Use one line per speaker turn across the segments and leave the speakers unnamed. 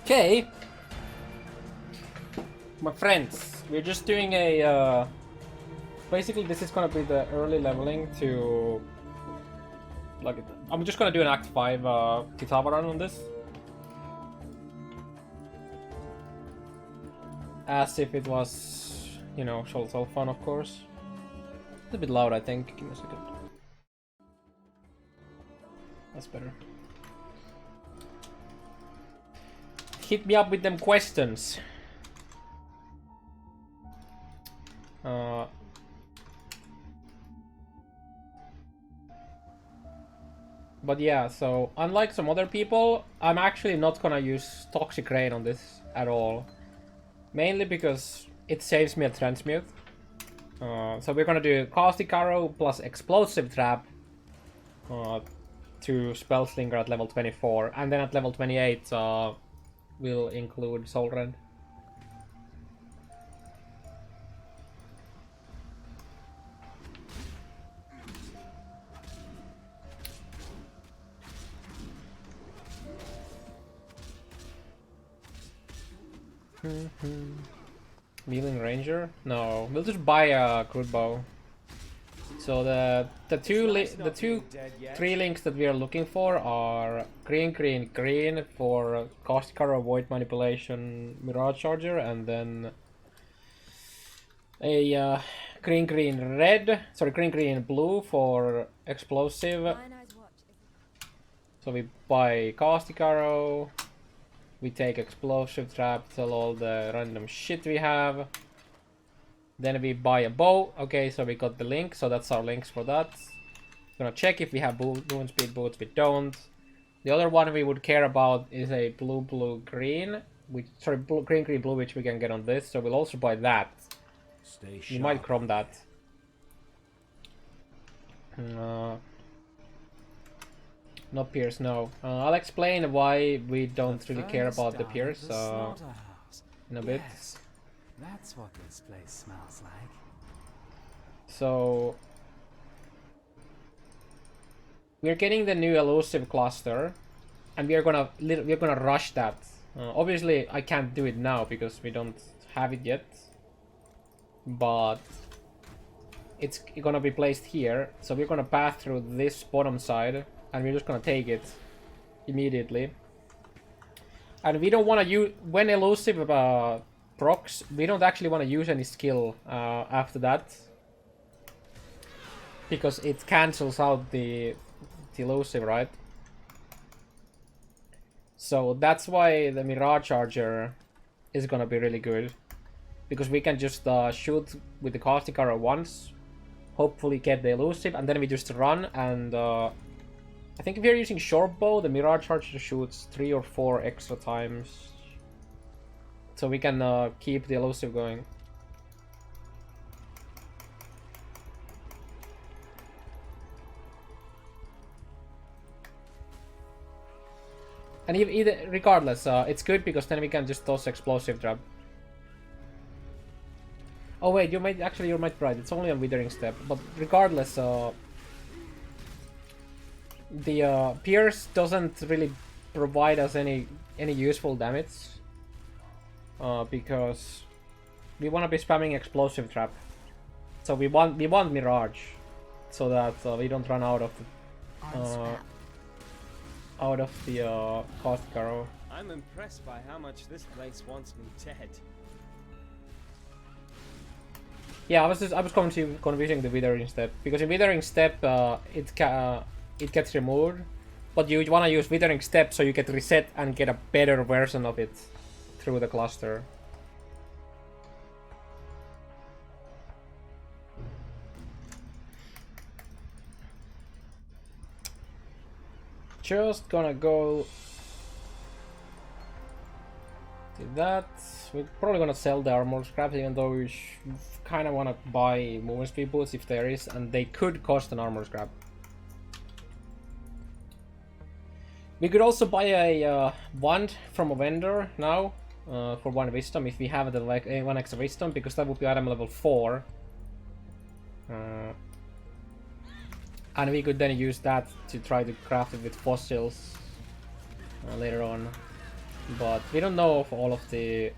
Okay, my friends, we're just doing a basically this is gonna be the early leveling to like I'm just gonna do an Act 5 Kitava run on this as if it was, you know, so fun, of course. It's a bit loud, I think. Give me a second. That's better. Hit me up with them questions. But yeah, so unlike some other people, I'm actually not gonna use Toxic Rain on this at all. Mainly because it saves me a transmute. So we're gonna do Caustic Arrow plus Explosive Trap to Spellslinger at level 24, and then at level 28 we'll include Soulrend. Mealing Ranger? No, we'll just buy a crude bow. So the three links that we are looking for are green, green, green for Caustic Arrow, Void Manipulation, Mirage Charger, and then a green, green, red. Sorry, green, green, blue for Explosive. So we buy Caustic Arrow. We take Explosive Trap, sell all the random shit we have. Then we buy a bow. Okay, so we got the link, so that's our links for that. Gonna check if we have movement speed boots. We don't. The other one we would care about is a blue, blue, green. Sorry, blue, green, green, blue, which we can get on this. So we'll also buy that. We might chrome that. Not Pierce, no. I'll explain why we don't really care about the Pierce in a bit.
Yes, that's what this place smells like.
So we're getting the new elusive cluster, and we're gonna rush that. Obviously, I can't do it now because we don't have it yet, but it's gonna be placed here. So we're gonna pass through this bottom side. And we're just gonna take it immediately. And we don't want to use when elusive procs. We don't actually want to use any skill after that because it cancels out the elusive, right? So that's why the Mirage Charger is gonna be really good because we can just shoot with the Caustic Arrow once, hopefully get the elusive, and then we just run and. I think if you're using short bow, the Mirage Charger shoots 3 or 4 extra times. So we can keep the elusive going. And regardless, it's good because then we can just toss Explosive Trap. Oh wait, you might be right. It's only a Withering Step, but regardless, the Pierce doesn't really provide us any useful damage because we want to be spamming Explosive Trap. So we want Mirage so that we don't run out of the Caustic Arrow.
I'm impressed by how much this place wants me dead.
Yeah, I was confusing the Withering Step because in Withering Step it gets removed, but you want to use Withering Step so you get reset and get a better version of it through the cluster. Just gonna go do that. We're probably gonna sell the armor scrap, even though we kind of want to buy movement speed boots if there is, and they could cost an armor scrap. We could also buy a wand from a vendor now for 1 wisdom if we have the like 1 extra wisdom, because that would be item level 4. And we could then use that to try to craft it with fossils later on. but we don't know of all of the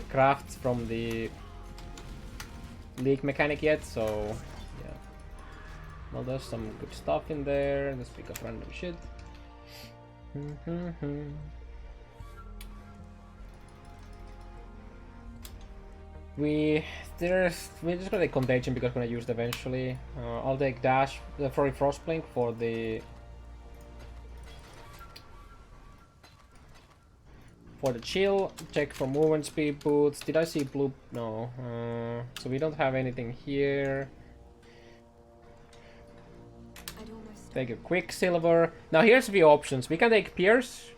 crafts from the leak mechanic yet, so yeah. Well, there's some good stuff in there. Let's pick up random shit. We're just gonna take Contagion because we're gonna use it eventually. I'll take Dash for Frostblink for the chill. Check for movement speed boots. Did I see blue? No. So we don't have anything here. Take a Quicksilver. Now here's the options. We can take Pierce.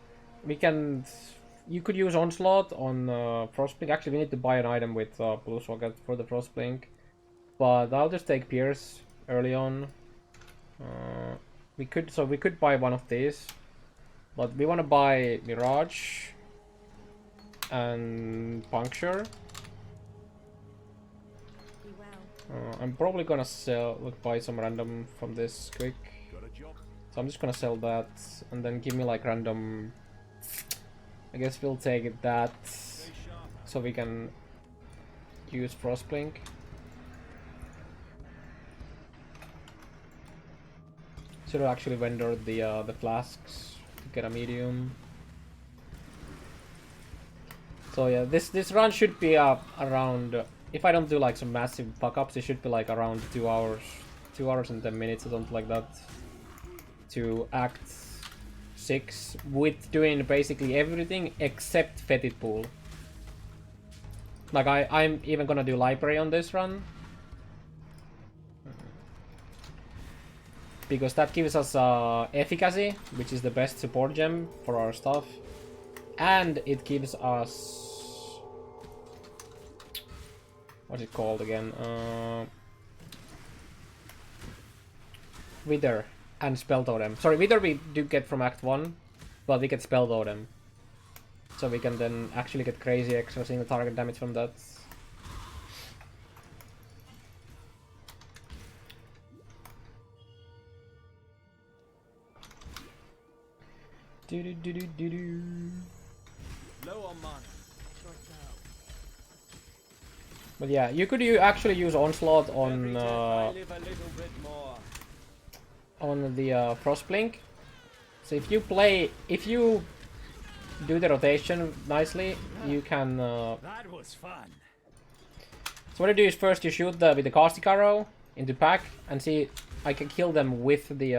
You could use Onslaught on Frostblink. Actually, we need to buy an item with Blue Socket for the Frostblink. But I'll just take Pierce early on. We could buy one of these. But we want to buy Mirage and Puncture. I'm probably gonna buy some random from this quick. So I'm just gonna sell that and then give me like random. I guess we'll take that so we can use Frostblink. Should have actually vendored the flasks to get a medium. So yeah, this run should be around. If I don't do like some massive fuck ups, it should be like around 2 hours, 2 hours and 10 minutes or something like that. To Act 6 with doing basically everything except Fetid Pool. Like I'm even gonna do Library on this run. Because that gives us efficacy, which is the best support gem for our stuff. And it gives us... what's it called again? Wither and Spell Totem. Sorry, Wither we do get from Act 1, but we get Spell Totem. So we can then actually get crazy extra single target damage from that.
Low on mana.
But yeah, you could actually use Onslaught on the Frostblink. So if you do the rotation nicely, you can.
That was fun.
So what you do is first you shoot with the Caustic Arrow into pack and see I can kill them with the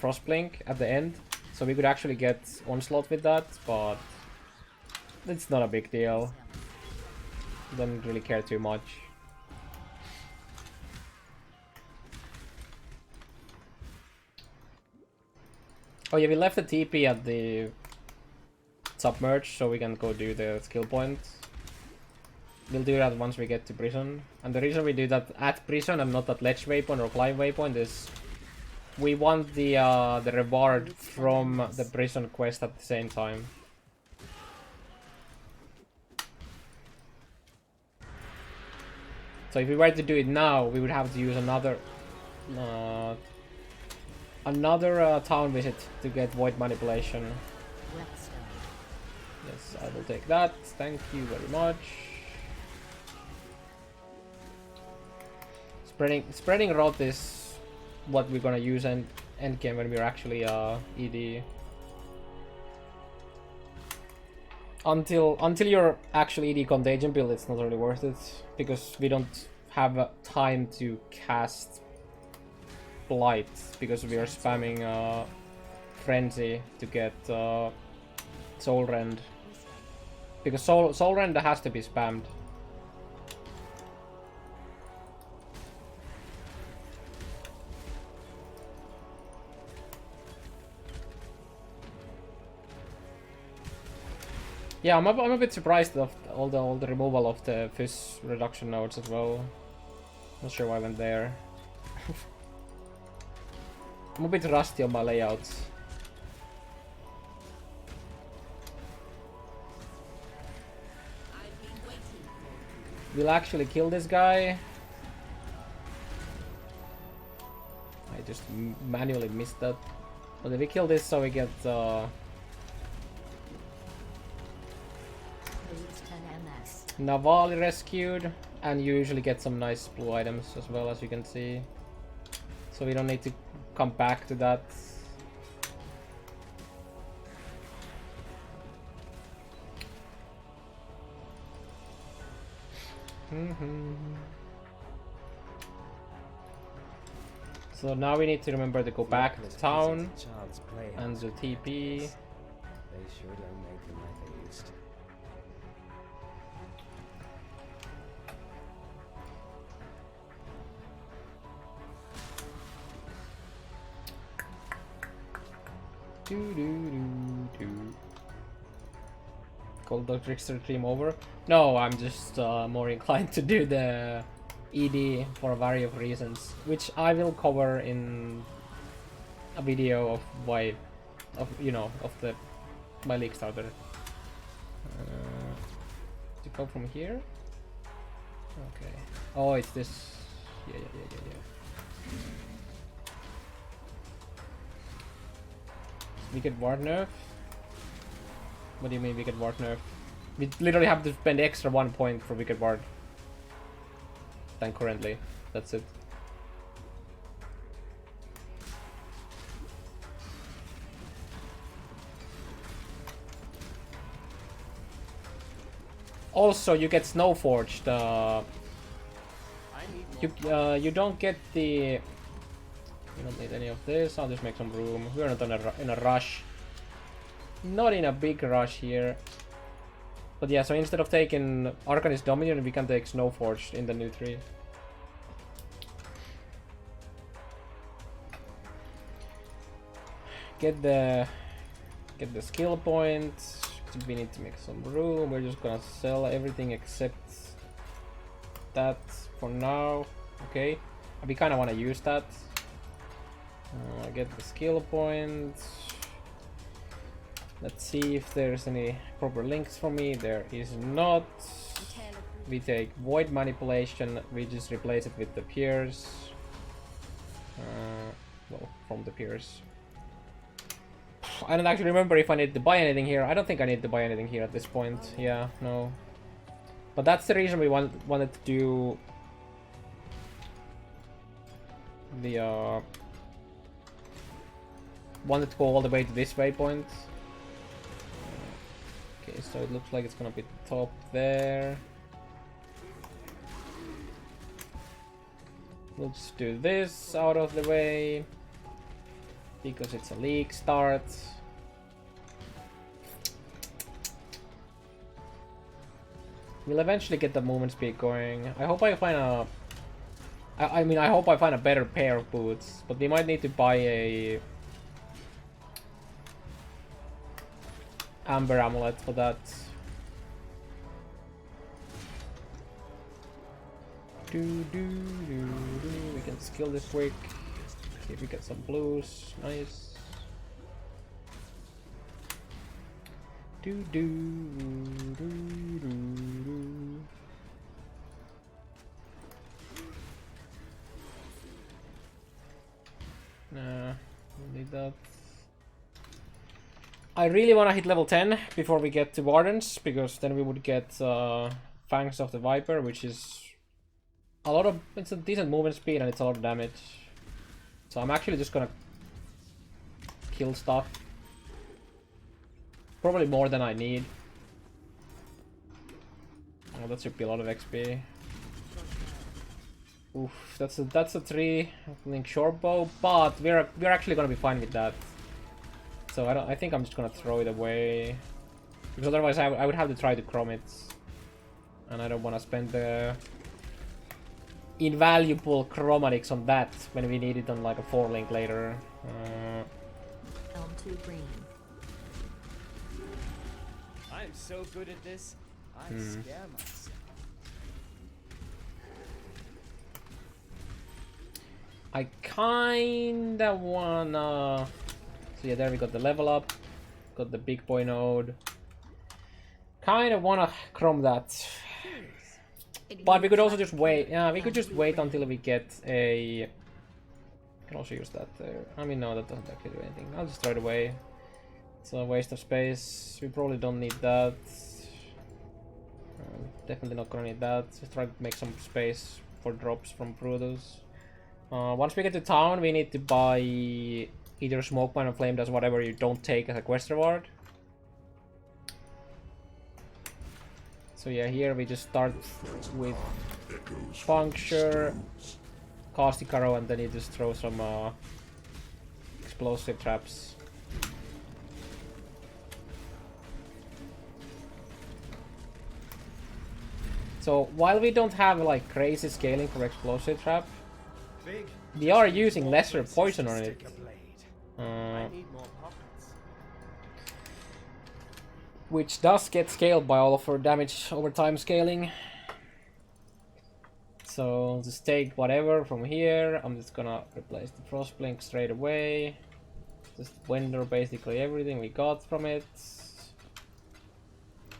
Frostblink at the end. So we could actually get Onslaught with that, but it's not a big deal. Don't really care too much. Oh yeah, we left the TP at the submerge, so we can go do the skill point. We'll do that once we get to prison. And the reason we do that at prison and not at ledge waypoint or climb waypoint is we want the reward from the prison quest at the same time. So if we were to do it now, we would have to use another town visit to get void manipulation. Yes, I will take that. Thank you very much. Spreading rot is what we're gonna use in endgame when we're actually ED. Until you're actually ED Contagion build, it's not really worth it because we don't have time to cast Blight because we are spamming Frenzy to get Soulrend. Because Soulrend has to be spammed. Yeah, I'm a bit surprised of all the removal of the fizz reduction nodes as well. Not sure why I went there. I'm a bit rusty on my layouts. We'll actually kill this guy. I just manually missed that. But if we kill this, so we get Navali rescued, and you usually get some nice blue items as well, as you can see. So we don't need to come back to that. So now we need to remember to go back to town and do TP.
They sure don't make them like they used to.
Cold Dog Trickster dream over? No, I'm just more inclined to do the ED for a variety of reasons, which I will cover in a video of why, of my league starter. To go from here? Okay. Oh, it's this. Yeah. We get ward nerf? What do you mean we get ward nerf? We literally have to spend extra 1 point for wicked ward than currently. That's it. Also, you get Snowforged. You don't get the. We don't need any of this. I'll just make some room. We're not in a rush. Not in a big rush here. But yeah, so instead of taking Arcanist Dominion, we can take Snowforged in the new tree. Get the skill points. We need to make some room. We're just gonna sell everything except that for now. Okay, we kind of want to use that. Get the skill points. Let's see if there's any proper links for me. There is not. We take Void Manipulation. We just replace it with the Pierce. Well, from the Pierce. I don't actually remember if I need to buy anything here. I don't think I need to buy anything here at this point. Yeah, no. But that's the reason we wanted to do the wanted to go all the way to this waypoint. Okay, so it looks like it's gonna be top there. We'll just do this out of the way because it's a league start. We'll eventually get the movement speed going. I hope I find a... I mean, I hope I find a better pair of boots, but we might need to buy a Amber Amulet for that. We can skill this quick. See if we get some blues. Nice. Nah, don't need that. I really want to hit level 10 before we get to Wardens, because then we would get Fangs of the Viper, which is a lot of... it's a decent movement speed and it's a lot of damage. So I'm actually just gonna kill stuff. Probably more than I need. Oh, that should be a lot of XP. Oof, that's a 3-link short bow, but we're actually gonna be fine with that. So I think I'm just gonna throw it away, because otherwise I would have to try to chrome it, and I don't want to spend the invaluable chromatics on that when we need it on like a 4-link later.
Elm 2 green.
I'm so good at this, I scare myself.
I kinda wanna... So yeah, there we got the level up, got the big boy node. Kinda wanna chrome that. But we could also just wait. Yeah, we could just wait until we get a... Can also use that there. I mean, no, that doesn't actually do anything. I'll just throw it away. It's a waste of space. We probably don't need that. Definitely not gonna need that. Just try to make some space for drops from Brutus. Once we get to town, we need to buy either Smoke Mine or Flame Dust, whatever you don't take as a quest reward. So yeah, here we just start with Puncture, Caustic Arrow, and then you just throw some explosive traps. So while we don't have like crazy scaling for explosive trap, we are using lesser poison on it. Which does get scaled by all of our damage over time scaling. So just take whatever from here. I'm just gonna replace the Frostblink straight away. Just vendor basically everything we got from it.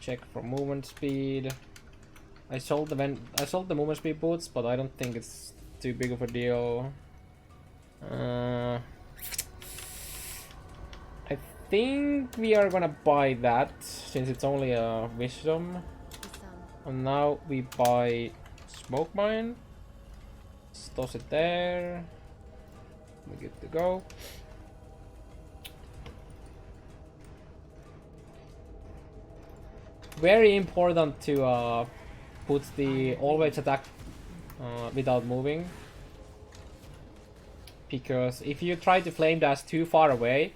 Check for movement speed. I sold the movement speed boots, but I don't think it's too big of a deal. I think we are gonna buy that since it's only a wisdom. And now we buy Smoke Mine. Just toss it there. We're good to go. Very important to put the always attack without moving, because if you try to flame dash too far away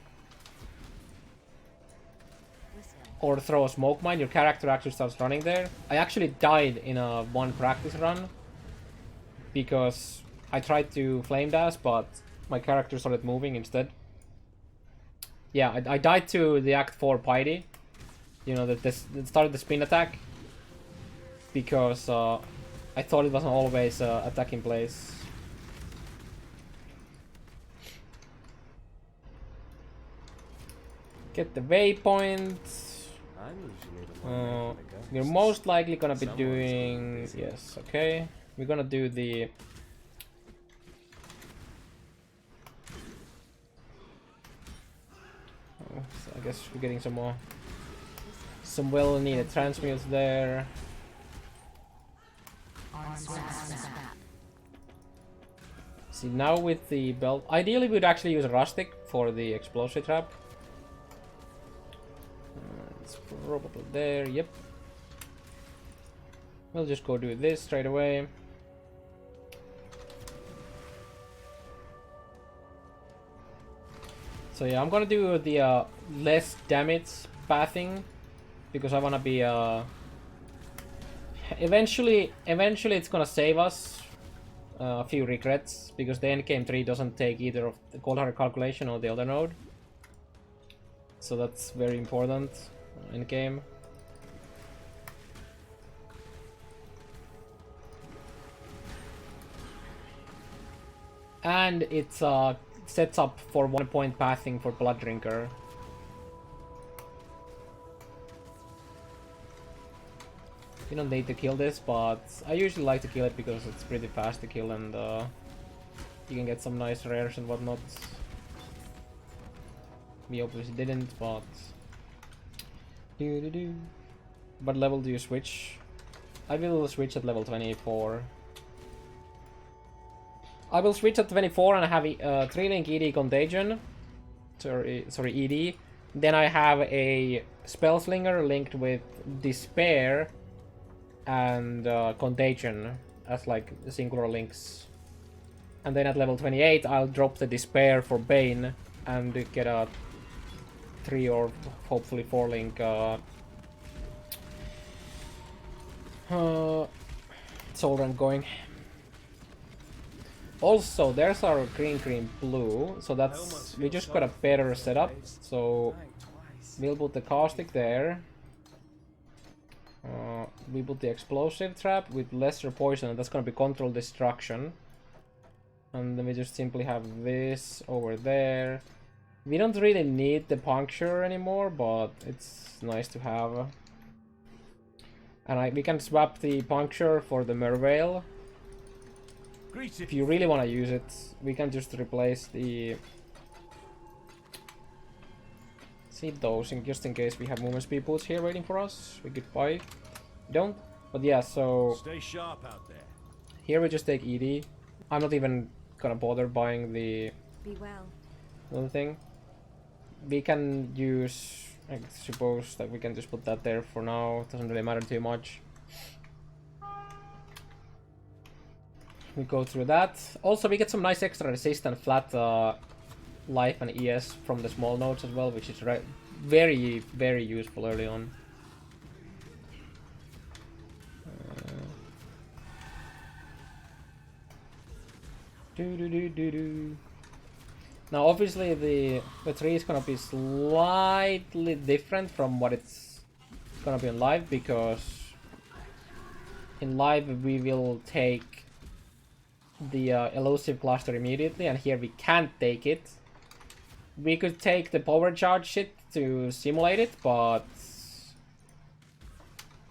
or throw a smoke mine, your character actually starts running there. I actually died in a one practice run because I tried to flame dash, but my character started moving instead. Yeah, I died to the Act 4 piety. You know, that started the spin attack. Because I thought it wasn't always attack in place. Get the waypoint. We're most likely gonna be doing... Yes, okay. We're gonna do the... Oh, so I guess we're getting some more... Some well-needed transmutes there. See, now with the belt, ideally we'd actually use a rustic for the explosive trap. It's probably there, yep. We'll just go do this straight away. So yeah, I'm gonna do the less damage pathing because I wanna be Eventually it's gonna save us a few regrets, because the Endgame 3 doesn't take either of the Cold Heart Calculation or the other node. So that's very important in game. And it sets up for 1 point pathing for Blood Drinker. You don't need to kill this, but I usually like to kill it because it's pretty fast to kill and you can get some nice rares and whatnot. We obviously didn't, but... What level do you switch? I will switch at level 24. I will switch at 24 and I have a 3-link ED Contagion. Sorry, ED. Then I have a Spellslinger linked with Despair and Contagion as like singular links. And then at level 28 I'll drop the Despair for Bane and get a 3 or hopefully 4 link Soulrend going. Also, there's our green blue, so that's, we just got a better setup. So we'll put the caustic there. We put the explosive trap with lesser poison, and that's gonna be control destruction. And then we just simply have this over there. We don't really need the puncture anymore, but it's nice to have. And we can swap the puncture for the Merveil. If you really want to use it, we can just replace the seed dosing just in case we have movement speed boots here waiting for us. We could buy it. We don't. But yeah, so
Stay sharp out there.
here we just take ED. I'm not even gonna bother buying the
Be well.
little thing. We can use, I suppose that we can just put that there for now. It doesn't really matter too much. We go through that. Also, we get some nice extra resist and flat life and ES from the small nodes as well, which is very, very useful early on. Now, obviously, the tree is gonna be slightly different from what it's gonna be in live, because in live we will take the elusive cluster immediately, and here we can't take it. We could take the power charge shit to simulate it, but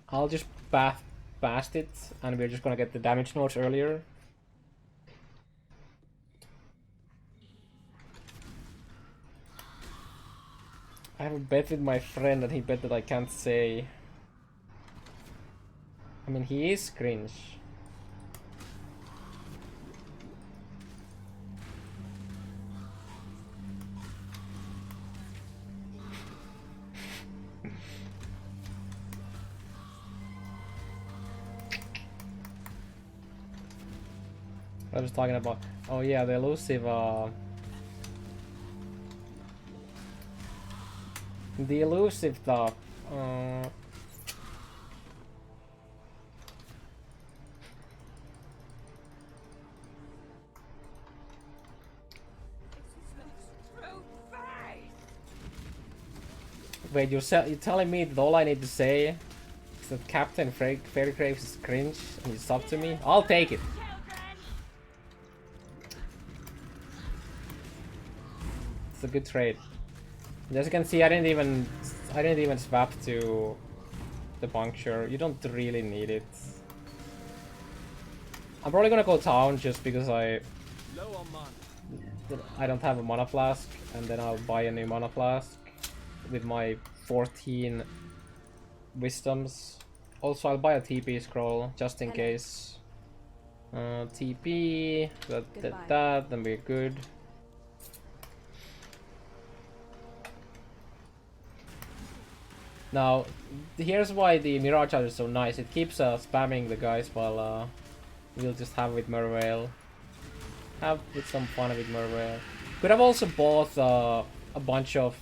I'll just path past it, and we're just gonna get the damage nodes earlier. I have a bet with my friend and he bet that I can't say. I mean, he is cringe. I was talking about, oh yeah, the elusive stuff. Wait, you're telling me that all I need to say is that Captain Fairy Graves is cringe and it's up to me? I'll take it. It's a good trade. As you can see, I didn't even swap to the puncture. You don't really need it. I'm probably gonna go town just because I don't have a mana flask, and then I'll buy a new mana flask with my 14 wisdoms. Also, I'll buy a TP scroll just in case. TP, then we're good. Now, here's why the Mirage Charge is so nice. It keeps spamming the guys while we'll just have with Merveil. Have with some fun with Merveil. Could have also bought a bunch of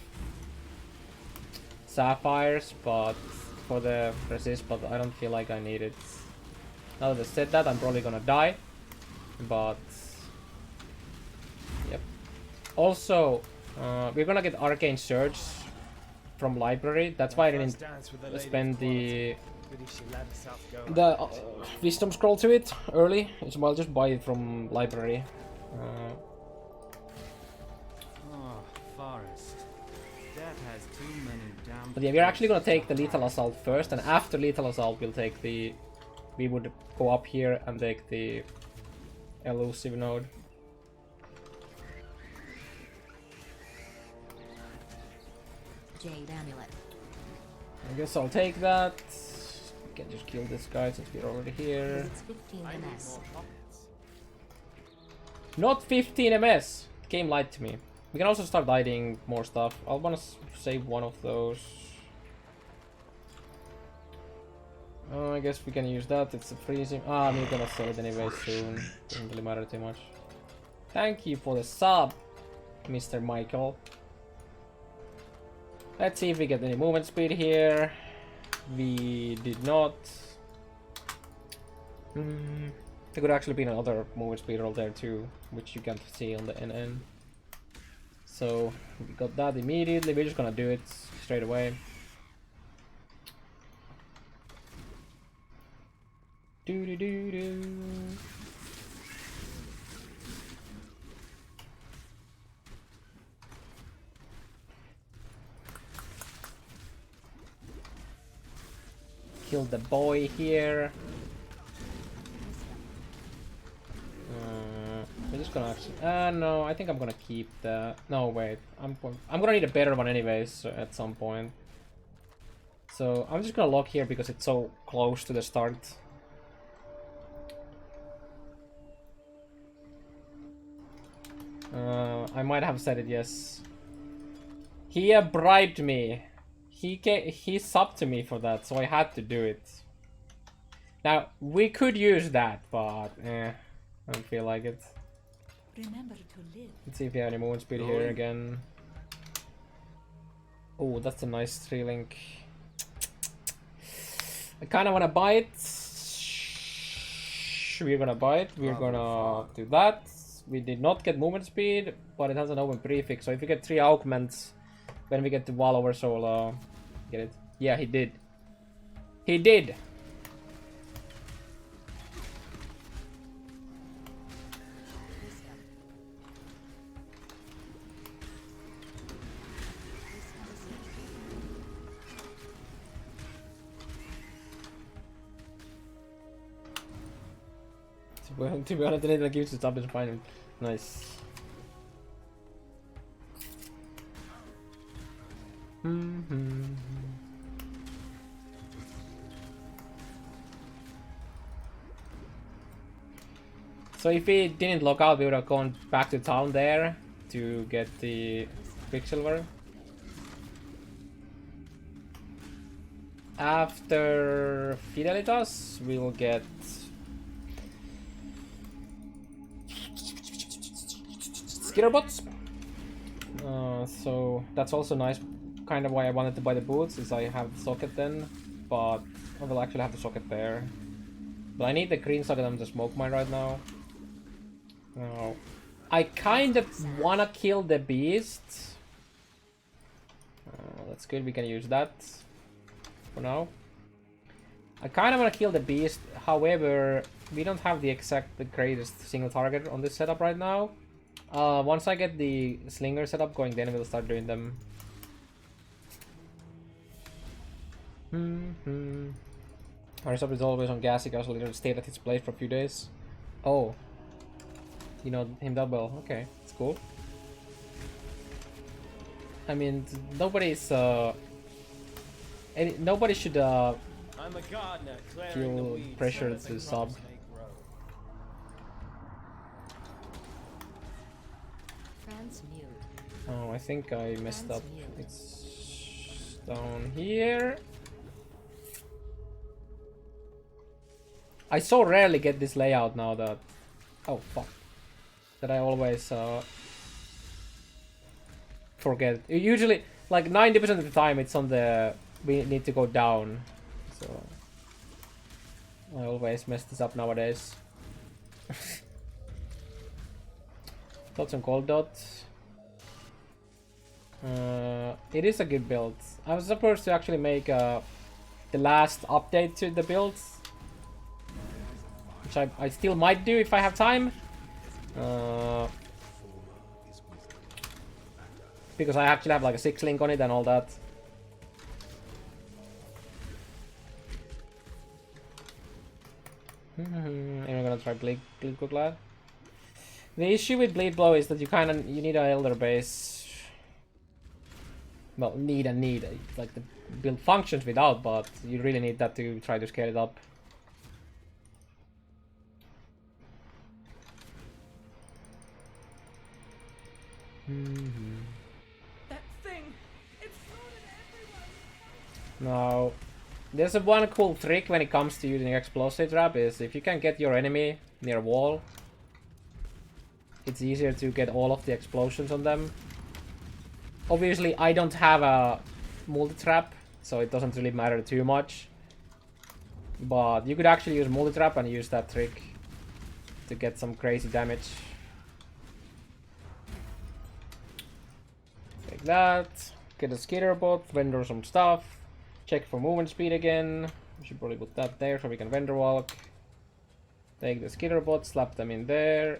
Sapphires, but for the resist, but I don't feel like I need it. Now that I said that, I'm probably gonna die. But yep. Also, we're gonna get Arcane Surge from library. That's why I didn't spend the wisdom scroll to it early. So I'll just buy it from library.
Oh, forest. That has too many damn.
But yeah, we're actually gonna take the lethal assault first, and after lethal assault we'll take the. We would go up here and take the elusive node.
Jade amulet.
I guess I'll take that. We can just kill this guy since we're already here.
It's 15 MS.
Not 15 MS! The game lied to me. We can also start hiding more stuff. I'll wanna save one of those. Oh, I guess we can use that. It's a freezing. Ah, I'm gonna sell it anyway soon. Doesn't really matter too much. Thank you for the sub, Mr. Michael. Let's see if we get any movement speed here. We did not. There could actually be another movement speed roll there too, which you can't see on the NN. So we got that immediately. We're just gonna do it straight away. Do do do do. Kill the boy here. We're just gonna actually. No, I think I'm gonna keep that. No, wait. I'm gonna need a better one anyways at some point. So I'm just gonna lock here because it's so close to the start. I might have said it, yes. He bribed me. He subbed to me for that, so I had to do it. Now, we could use that, but I don't feel like it.
Remember to live.
Let's see if we have any movement speed here again. Oh, that's a nice 3-link. I kind of want to buy it. We're gonna buy it. We're gonna do that. We did not get movement speed, but it has an open prefix. So if we get 3 augments, when we get to Wall over Soul, get it? Yeah, he did. He did. To be honest, the little gives it up is fine. Nice. So if we didn't log out, we would have gone back to town there to get the Quicksilver. After Fidelitas, we will get Skitterbots. So that's also nice. Kind of why I wanted to buy the boots is I have the socket then, but I will actually have the socket there. But I need the green socket on the smoke mine right now. I kind of wanna kill the beast. That's good. We can use that for now. I kind of wanna kill the beast. However, we don't have the greatest single target on this setup right now. Once I get the Slinger setup going, then we'll start doing them. Our sub is always on gassy, so it'll stay at its place for a few days. Oh. You know him that well. Okay, it's cool. I mean, nobody's nobody should
I'm a gardener, clearing the
feel
weeds
pressure
so that
to
the
sub.
crops may grow.
Transmute.
Oh, I think I messed up. It's down here. I so rarely get this layout now that... Oh, fuck. That I always forget. Usually, like 90% of the time it's on the... We need to go down. So... I always mess this up nowadays. Dots and cold dots. It is a good build. I was supposed to actually make the last update to the builds, which I still might do if I have time. Because I actually have like a 6-link on it and all that. And we're gonna try Bleed Glad. The issue with Bleed Blow is that you need an Elder base. Well, need. Like the build functions without, but you really need that to try to scale it up.
That thing! It's
Now, there's one cool trick when it comes to using explosive trap is if you can get your enemy near a wall, it's easier to get all of the explosions on them. Obviously, I don't have a multi-trap, so it doesn't really matter too much. But you could actually use multi-trap and use that trick to get some crazy damage. Take that. Get a skitterbot, vendor some stuff. Check for movement speed again. We should probably put that there so we can vendor walk. Take the skitterbot, slap them in there.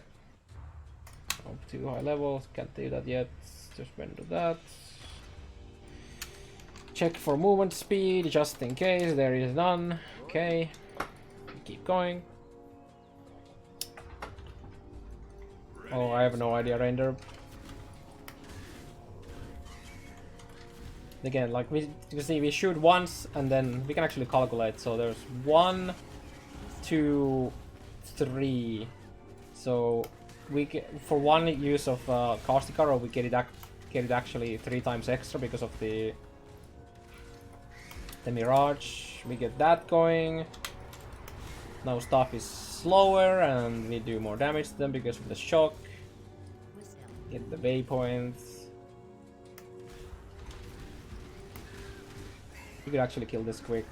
Oh, too high levels, can't do that yet. Just vendor that. Check for movement speed just in case there is none. Okay. Keep going. Oh, I have no idea, render. Again, like you see, we shoot once and then we can actually calculate. So there's 1, 2, 3. So we get, for one use of Caustic Arrow, we get it actually 3 times extra because of the Mirage. We get that going. Now stuff is slower and we do more damage to them because of the shock. Get the waypoints. You could actually kill this quick.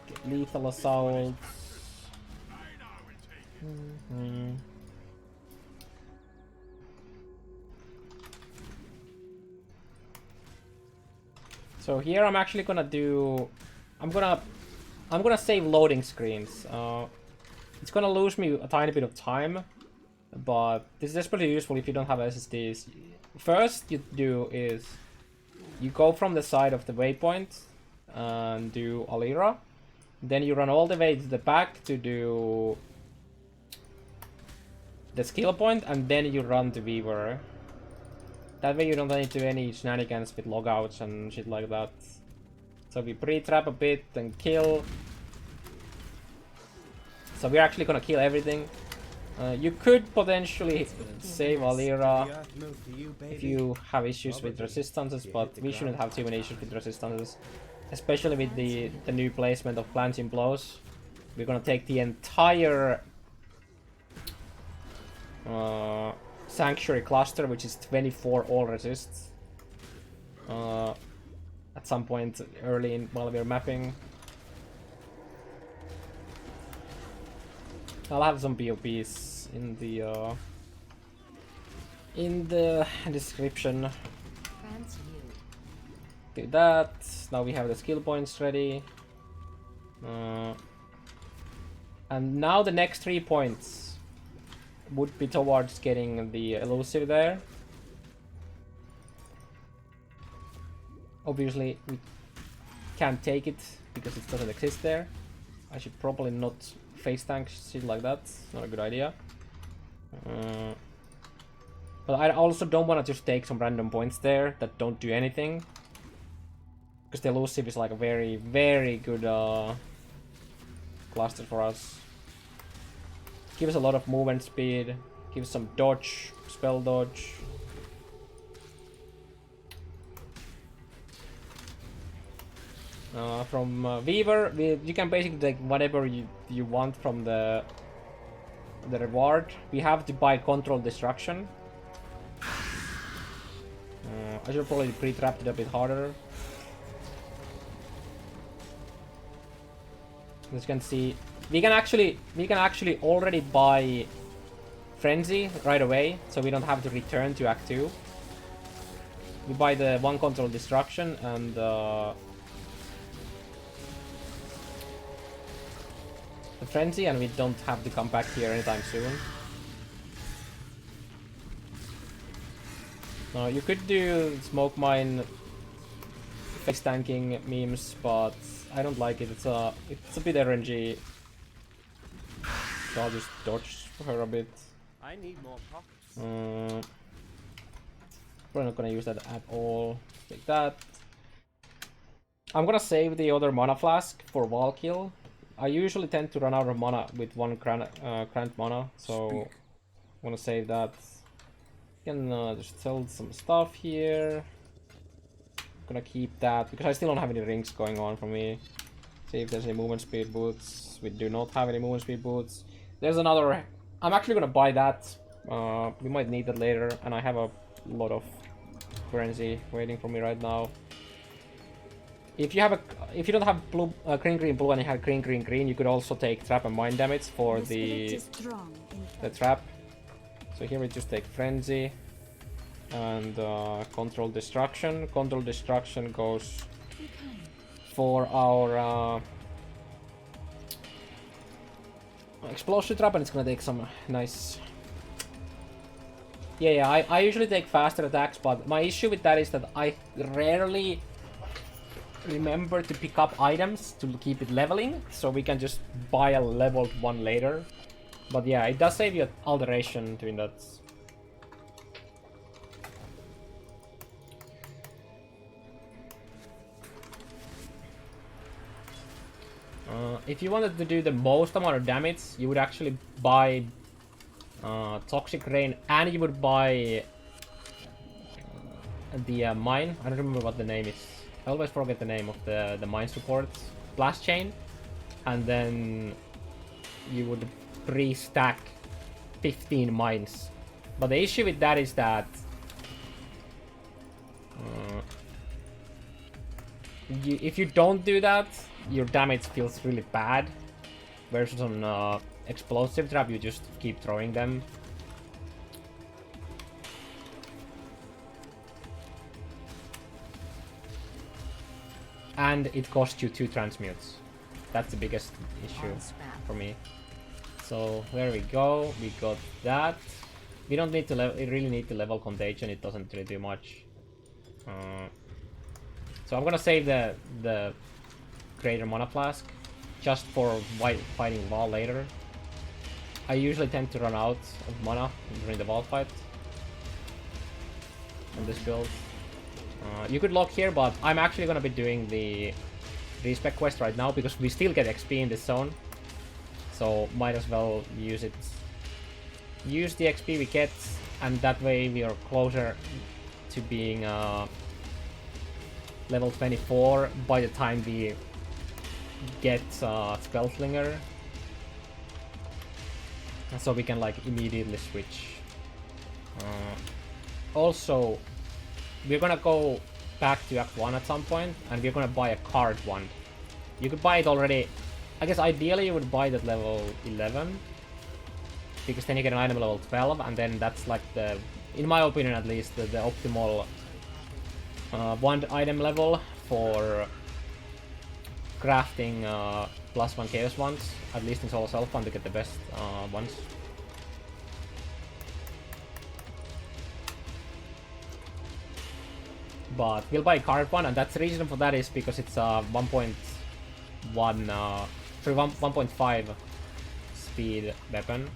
Get lethal assault. So here I'm actually gonna do. I'm gonna save loading screens. It's gonna lose me a tiny bit of time, but this is especially useful if you don't have SSDs. First you do is you go from the side of the waypoint and do Alira. Then you run all the way to the back to do the skill point, and then you run to Weaver. That way you don't need to do any shenanigans with logouts and shit like that. So we pre-trap a bit and kill. So we're actually gonna kill everything. You could potentially save Alira if you have issues with resistances, but we shouldn't have too many issues with resistances. Especially with the new placement of Plunging Blows. We're gonna take the entire Sanctuary cluster, which is 24 all resists. At some point early in while we're mapping. I'll have some POPs in the description. Do that. Now we have the skill points ready. And now the next 3 points would be towards getting the elusive there. Obviously we can't take it because it doesn't exist there. I should probably not face tank shit like that. It's not a good idea. But I also don't want to just take some random points there that don't do anything. Because the elusive is like a very, very good cluster for us. Gives a lot of movement speed. Gives some dodge, spell dodge. From Weaver, you can basically take whatever you want from the reward. We have to buy Control Destruction. I should probably pre-trap it a bit harder. As you can see, we can actually already buy Frenzy right away, so we don't have to return to Act 2. We buy the 1 Control Destruction and the Frenzy, and we don't have to come back here anytime soon. You could do Smoke Mine face tanking memes, but I don't like it. It's a bit RNG. So I'll just dodge her a bit.
I need more pockets.
Probably not gonna use that at all. Take that. I'm gonna save the other mana flask for wall kill. I usually tend to run out of mana with 1 grant mana, so I wanna save that. Can just sell some stuff here. Gonna keep that because I still don't have any rings going on for me. See if there's any movement speed boots. We do not have any movement speed boots. There's another. I'm actually gonna buy that. We might need that later, and I have a lot of currency waiting for me right now. If you don't have blue, green, green, blue, and you have green, green, green, you could also take trap and mind damage for the trap. So here we just take Frenzy and Control Destruction. Control Destruction goes for our Explosion Trap, and it's gonna take some nice... Yeah, I usually take faster attacks, but my issue with that is that I rarely remember to pick up items to keep it leveling, so we can just buy a leveled one later. But yeah, it does save you alteration doing that. if you wanted to do the most amount of damage, you would actually buy Toxic Rain, and you would buy the mine. I don't remember what the name is. I always forget the name of the mine support. Blast Chain. And then you would pre-stack 15 mines. But the issue with that is that if you don't do that, your damage feels really bad. Versus on Explosive Trap, you just keep throwing them. And it costs you 2 transmutes. That's the biggest issue for me. So there we go. We got that. We don't need to really need to level Contagion. It doesn't really do much. So I'm gonna save the Greater Mana Flask just for fighting Val later. I usually tend to run out of mana during the Val fight on this build. You could lock here, but I'm actually gonna be doing the respec quest right now because we still get XP in this zone. So might as well use it. Use the XP we get, and that way we are closer to being level 24 by the time we get Spellslinger. And so we can like immediately switch. Also, we're gonna go back to Act 1 at some point, and we're gonna buy a card wand. You could buy it already. I guess ideally you would buy it at level 11, because then you get an item level 12, and then that's like the, in my opinion at least, the optimal wand item level for crafting +1 chaos ones, at least in solo self-fun, to get the best ones. But we'll buy card one, and that's the reason for that is because it's 1.5 speed weapon,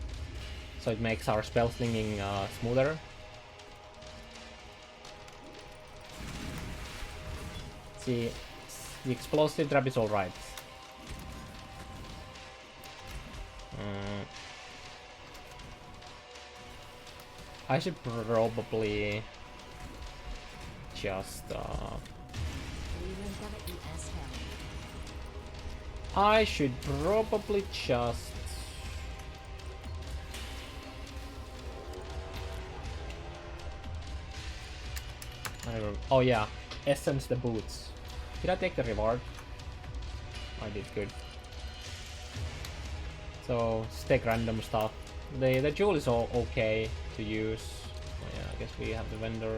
so it makes our spell slinging smoother. See, the explosive trap is alright. I should probably just I should probably just oh yeah, essence the boots. Did I take the reward? I did, good. So just take random stuff. The jewel is all okay to use. Oh, yeah, I guess we have the vendor.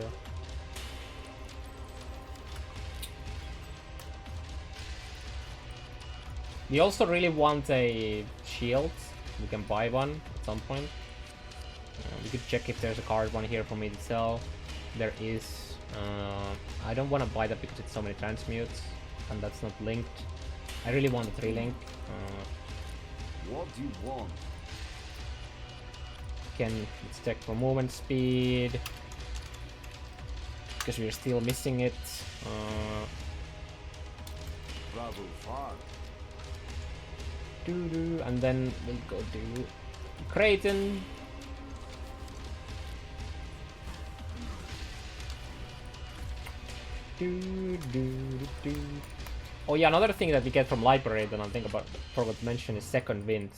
We also really want a shield. We can buy one at some point. We could check if there's a card one here for me to sell. There is. I don't want to buy that because it's so many transmutes, and that's not linked. I really want a 3-link.
What do you want?
Let's check for movement speed, because we're still missing it.
Travel far.
And then we'll go to Creighton. Oh yeah, another thing that we get from library that I forgot to mention is Second Wind,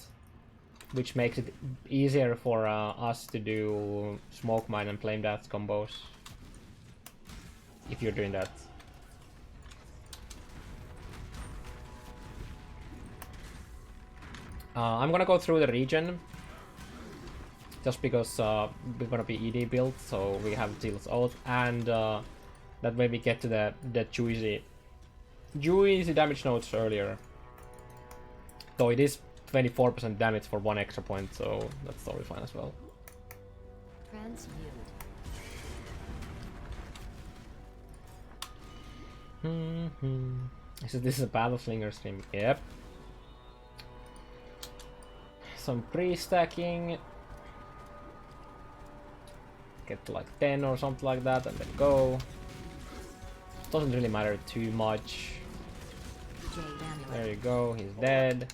which makes it easier for us to do Smoke Mine and Flame Dance combos, if you're doing that. I'm gonna go through the region, just because we're gonna be ED build, so we have Deal's Oath, and that way we get to the juicy damage notes earlier. Though it is 24% damage for 1 extra point, so that's totally fine as well. This is a Battle Slinger stream. Yep. Some pre-stacking. Get to like 10 or something like that, and then go. Doesn't really matter too much. There you go, he's dead.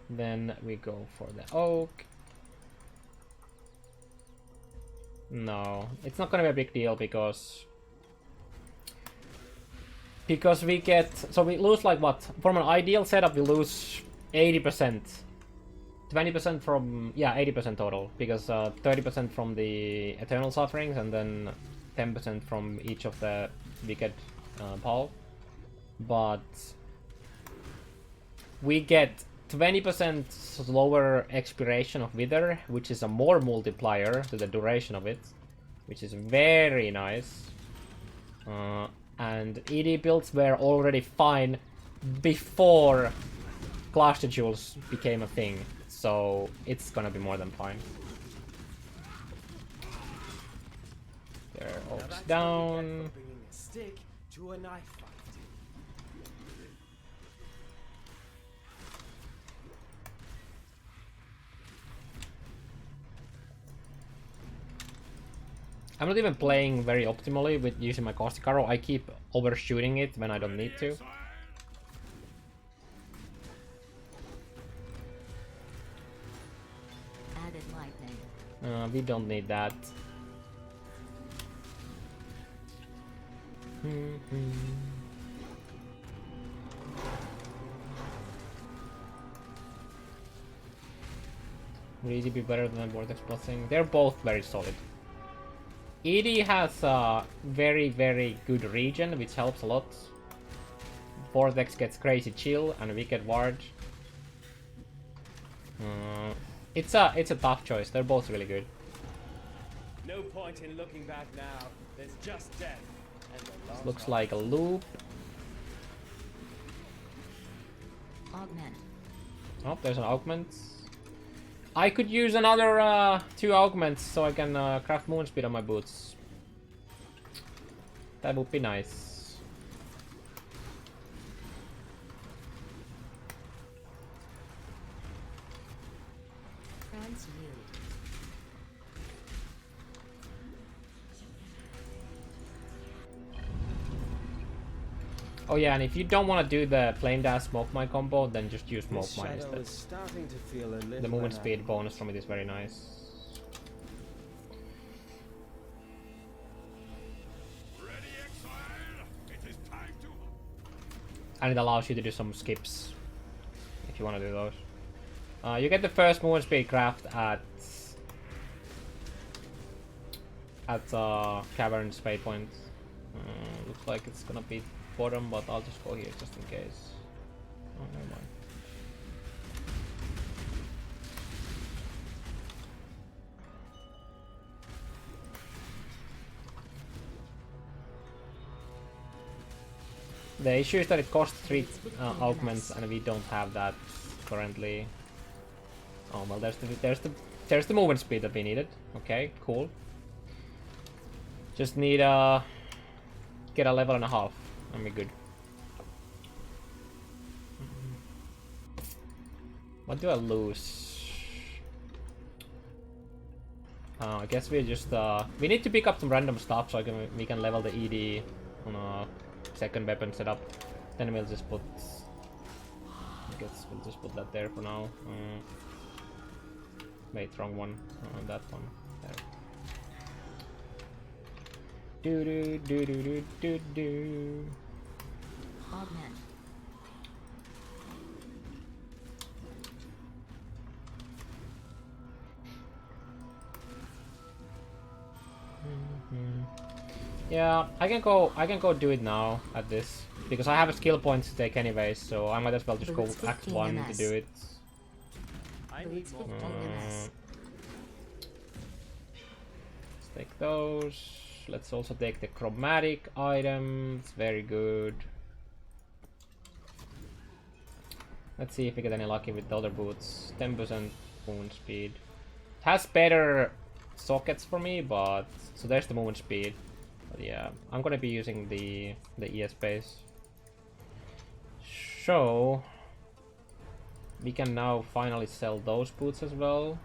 Then we go for the oak. No, it's not gonna be a big deal because we get, so we lose like what, from an ideal setup we lose 80%, 20% from, yeah, 80% total, because 30% from the eternal sufferings and then 10% from each of the wicked pal. But we get 20% slower expiration of Wither, which is a more multiplier to the duration of it, which is very nice. And ED builds were already fine before Cluster Jewels became a thing, so it's gonna be more than fine. There, oaks down.
Bringing a stick to a knife fight.
I'm not even playing very optimally with using my Caustic Arrow. I keep overshooting it when I don't need to.
Added lightning.
We don't need that. Would ED be better than Vortex Blessing? They're both very solid. ED has a very, very good regen, which helps a lot. Vortex gets crazy chill and Wicked Ward. It's a tough choice. They're both really good.
No point in looking back now. There's just death. And the
This
last
looks like a loop.
Augment.
Oh, there's an augment. I could use another 2 augments so I can craft moon speed on my boots. That would be nice.
Transmute.
Oh yeah, and if you don't want to do the Flame Dash Smoke Mine combo, then just use Smoke
This
Mine
shadow
instead.
is starting to feel a little
The movement
unhappy.
speed bonus from it is very nice.
Ready, Exile? It is time to...
And it allows you to do some skips if you want to do those. You get the first movement speed craft at Cavern Spade Point. Looks like it's gonna be bottom, but I'll just go here just in case. Oh, never mind. The issue is that it costs 3 augments, and we don't have that currently. Oh well, there's the movement speed that we needed. Okay, cool. Just need get a level and a half, and we're good. What do I lose? I guess we just we need to pick up some random stuff so we can level the ED on a second weapon setup. Then we'll just put. I guess we'll just put that there for now. Wait, wrong one. That one. There. Do do do do do do do.
Augment.
Yeah, I can go do it now at this because I have a skill point to take anyways, so I might as well just go
Bullets
Act
15
1 to
MS.
do it.
I need
Bullets
more.
15 MS.
Let's take those. Let's also take the chromatic items. Very good. Let's see if we get any lucky with the other boots. 10% movement speed. It has better sockets for me, but so there's the movement speed. But yeah, I'm gonna be using the ES base. So we can now finally sell those boots as well.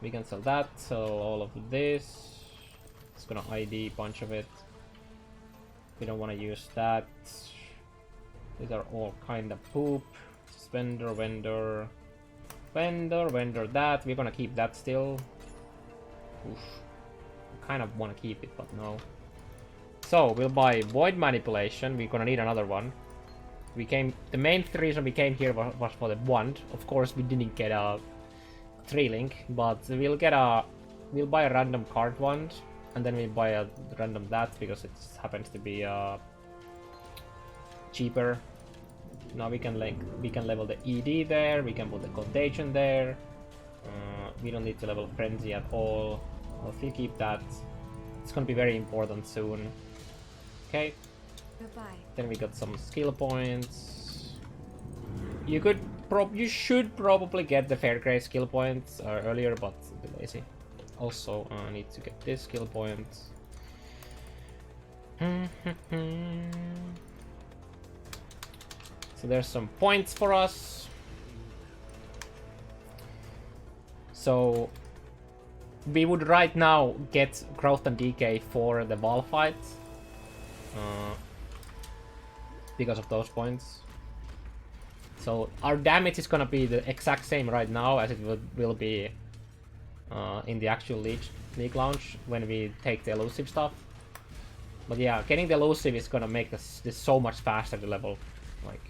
We can sell that, sell all of this. It's gonna ID a bunch of it. We don't want to use that. These are all kind of poop. Spender, vendor. Vendor that. We're gonna keep that still. Oof. I kind of want to keep it, but no. So, we'll buy Void Manipulation. We're gonna need another one. The main reason we came here was for the wand. Of course, we didn't get a 3-link, but we'll buy a random card wand, and then we buy a random that because it happens to be cheaper. Now we can level the ED there. We can put the Contagion there. We don't need to level Frenzy at all. I'll still keep that. It's gonna be very important soon. Okay.
Goodbye.
Then we got some skill points. You should probably get the Fairgrave skill points earlier, but a bit lazy. Also, I need to get this skill point. So there's some points for us. So we would right now get growth and decay for the wall fight. Because of those points. So our damage is gonna be the exact same right now as it will be in the actual league launch when we take the elusive stuff. But yeah, getting the elusive is gonna make this so much faster to level. Like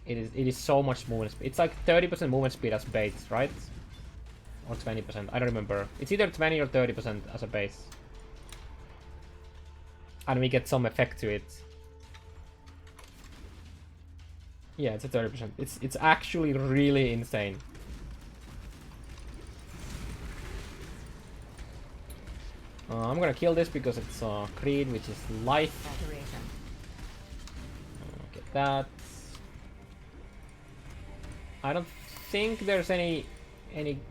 it is so much movement speed. It's like 30% movement speed as base, right? Or 20%. I don't remember. It's either 20 or 30% as a base. And we get some effect to it. Yeah, it's a 30%. It's actually really insane. I'm gonna kill this because it's Creed, which is life. Get that. I don't think there's any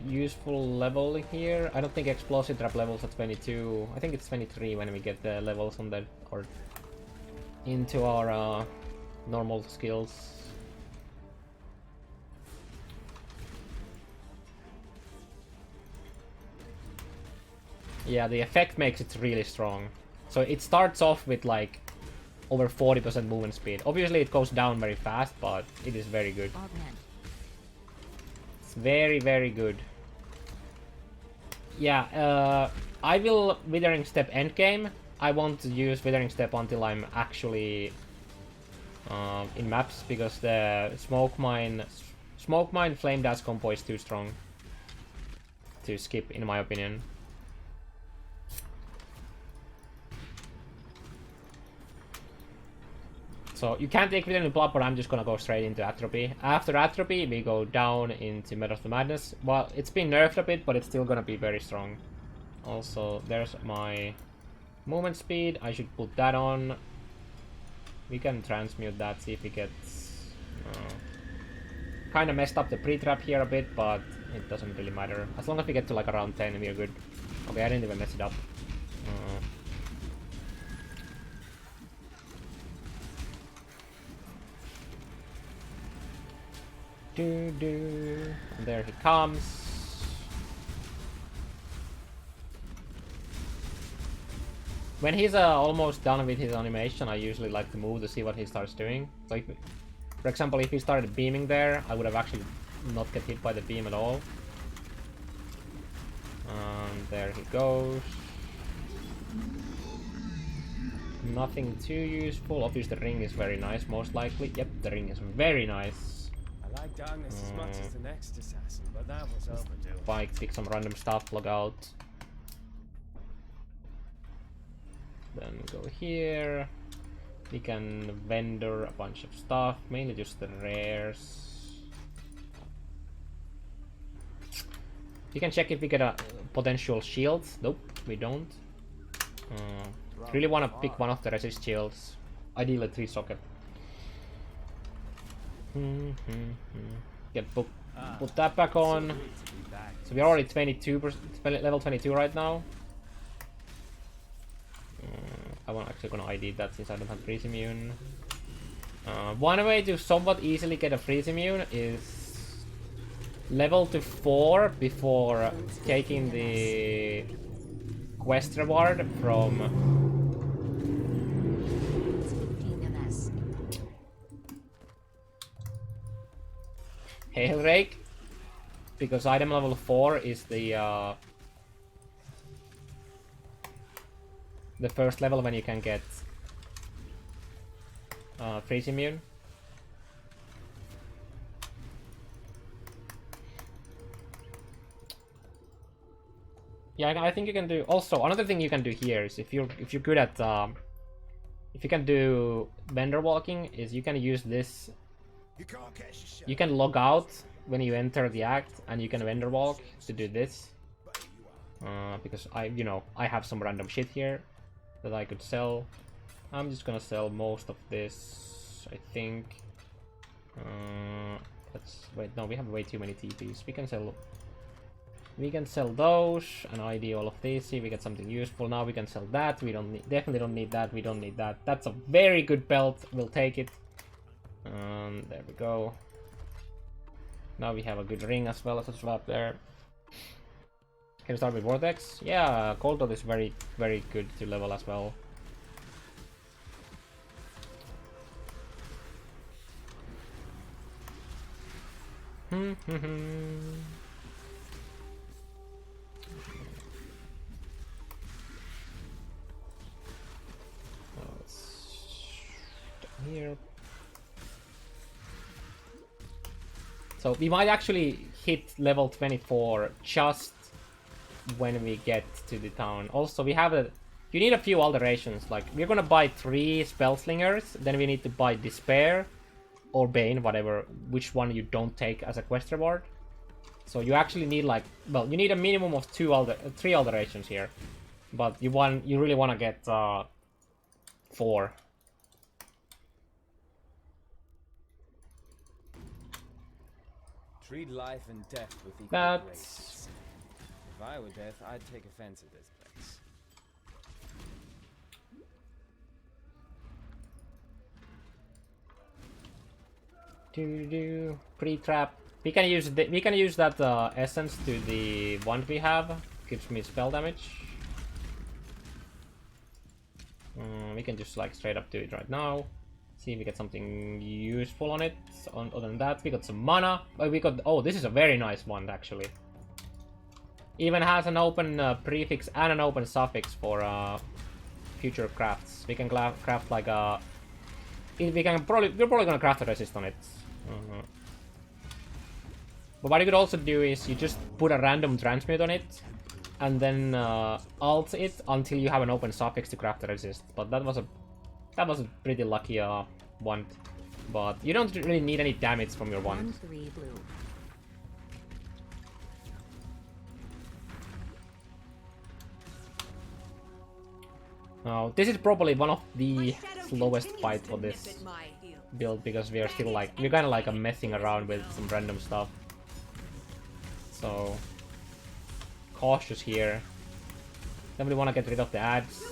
useful level here. I don't think explosive trap levels at 22. I think it's 23 when we get the levels on that or into our normal skills. Yeah, the effect makes it really strong. So it starts off with like over 40% movement speed. Obviously it goes down very fast, but it is very good. It's very, very good. Yeah, I will Withering Step endgame. I won't use Withering Step until I'm actually in maps, because the Smoke Mine Flame Dash combo is too strong to skip, in my opinion. So you can take Withering Blood, but I'm just gonna go straight into Atrophy. After Atrophy, we go down into Metal of the Madness. Well, it's been nerfed a bit, but it's still gonna be very strong. Also, there's my movement speed. I should put that on. We can transmute that, see if it gets... kind of messed up the pre-trap here a bit, but it doesn't really matter. As long as we get to like around 10, we're good. Okay, I didn't even mess it up. And there he comes. When he's almost done with his animation, I usually like to move to see what he starts doing. So if, for example, if he started beaming there, I would have actually not get hit by the beam at all. And there he goes. Nothing too useful. Obviously the ring is very nice, most likely. Yep, the ring is very nice.
I like darkness as much as the next assassin, but that was overdue.
Bike, pick some random stuff, log out. Then go here. We can vendor a bunch of stuff, mainly just the rares. You can check if we get a potential shield. Nope, we don't. Really want to pick one of the resist shields. Ideally 3-socket. Put that back on. So we're already 22%, level 22 right now. I'm actually gonna ID that since I don't have freeze immune. One way to somewhat easily get a freeze immune is level to 4 before taking the quest reward from Hail Rake. because item level 4 is the first level when you can get freeze immune. Yeah, I think you can do. Also, another thing you can do here is if you're good at if you can do vendor walking, is you can use this. You can log out when you enter the act, and you can vendor walk to do this. Because I have some random shit here that I could sell. I'm just gonna sell most of this, I think. Let's wait. No, we have way too many TPs. We can sell those and ID all of these. See if we get something useful. Now we can sell that. We don't need, definitely don't need that. We don't need that. That's a very good belt. We'll take it. There we go. Now we have a good ring as well as a swap there. Can we start with Vortex? Yeah, Cold Dot is very, very good to level as well. Here. So we might actually hit level 24 just when we get to the town. Also, we have you need a few alterations. Like, we're gonna buy 3 Spellslingers, then we need to buy Despair or Bane, whatever, which one you don't take as a quest reward. So you actually need like, well, you need a minimum of 3 alterations here, but you really want to get 4.
Treat life and death with equal
That's...
grace. If I were death, I'd take offense at this place.
Pre-trap. We can use that essence to the wand we have. Gives me spell damage. We can just like straight up do it right now. See if we get something useful on it. Other than that, we got some mana. Oh, this is a very nice wand actually. Even has an open prefix and an open suffix for future crafts. We can craft like a. We're probably gonna craft a resist on it. But what you could also do is you just put a random transmute on it, and then alt it until you have an open suffix to craft a resist. But that was a pretty lucky wand. But you don't really need any damage from your wand.
1/3 blue.
Now, this is probably one of the slowest fights for this build, because we are still like, we're kind of like messing around with some random stuff. So, cautious here. Then we want to get rid of the ads.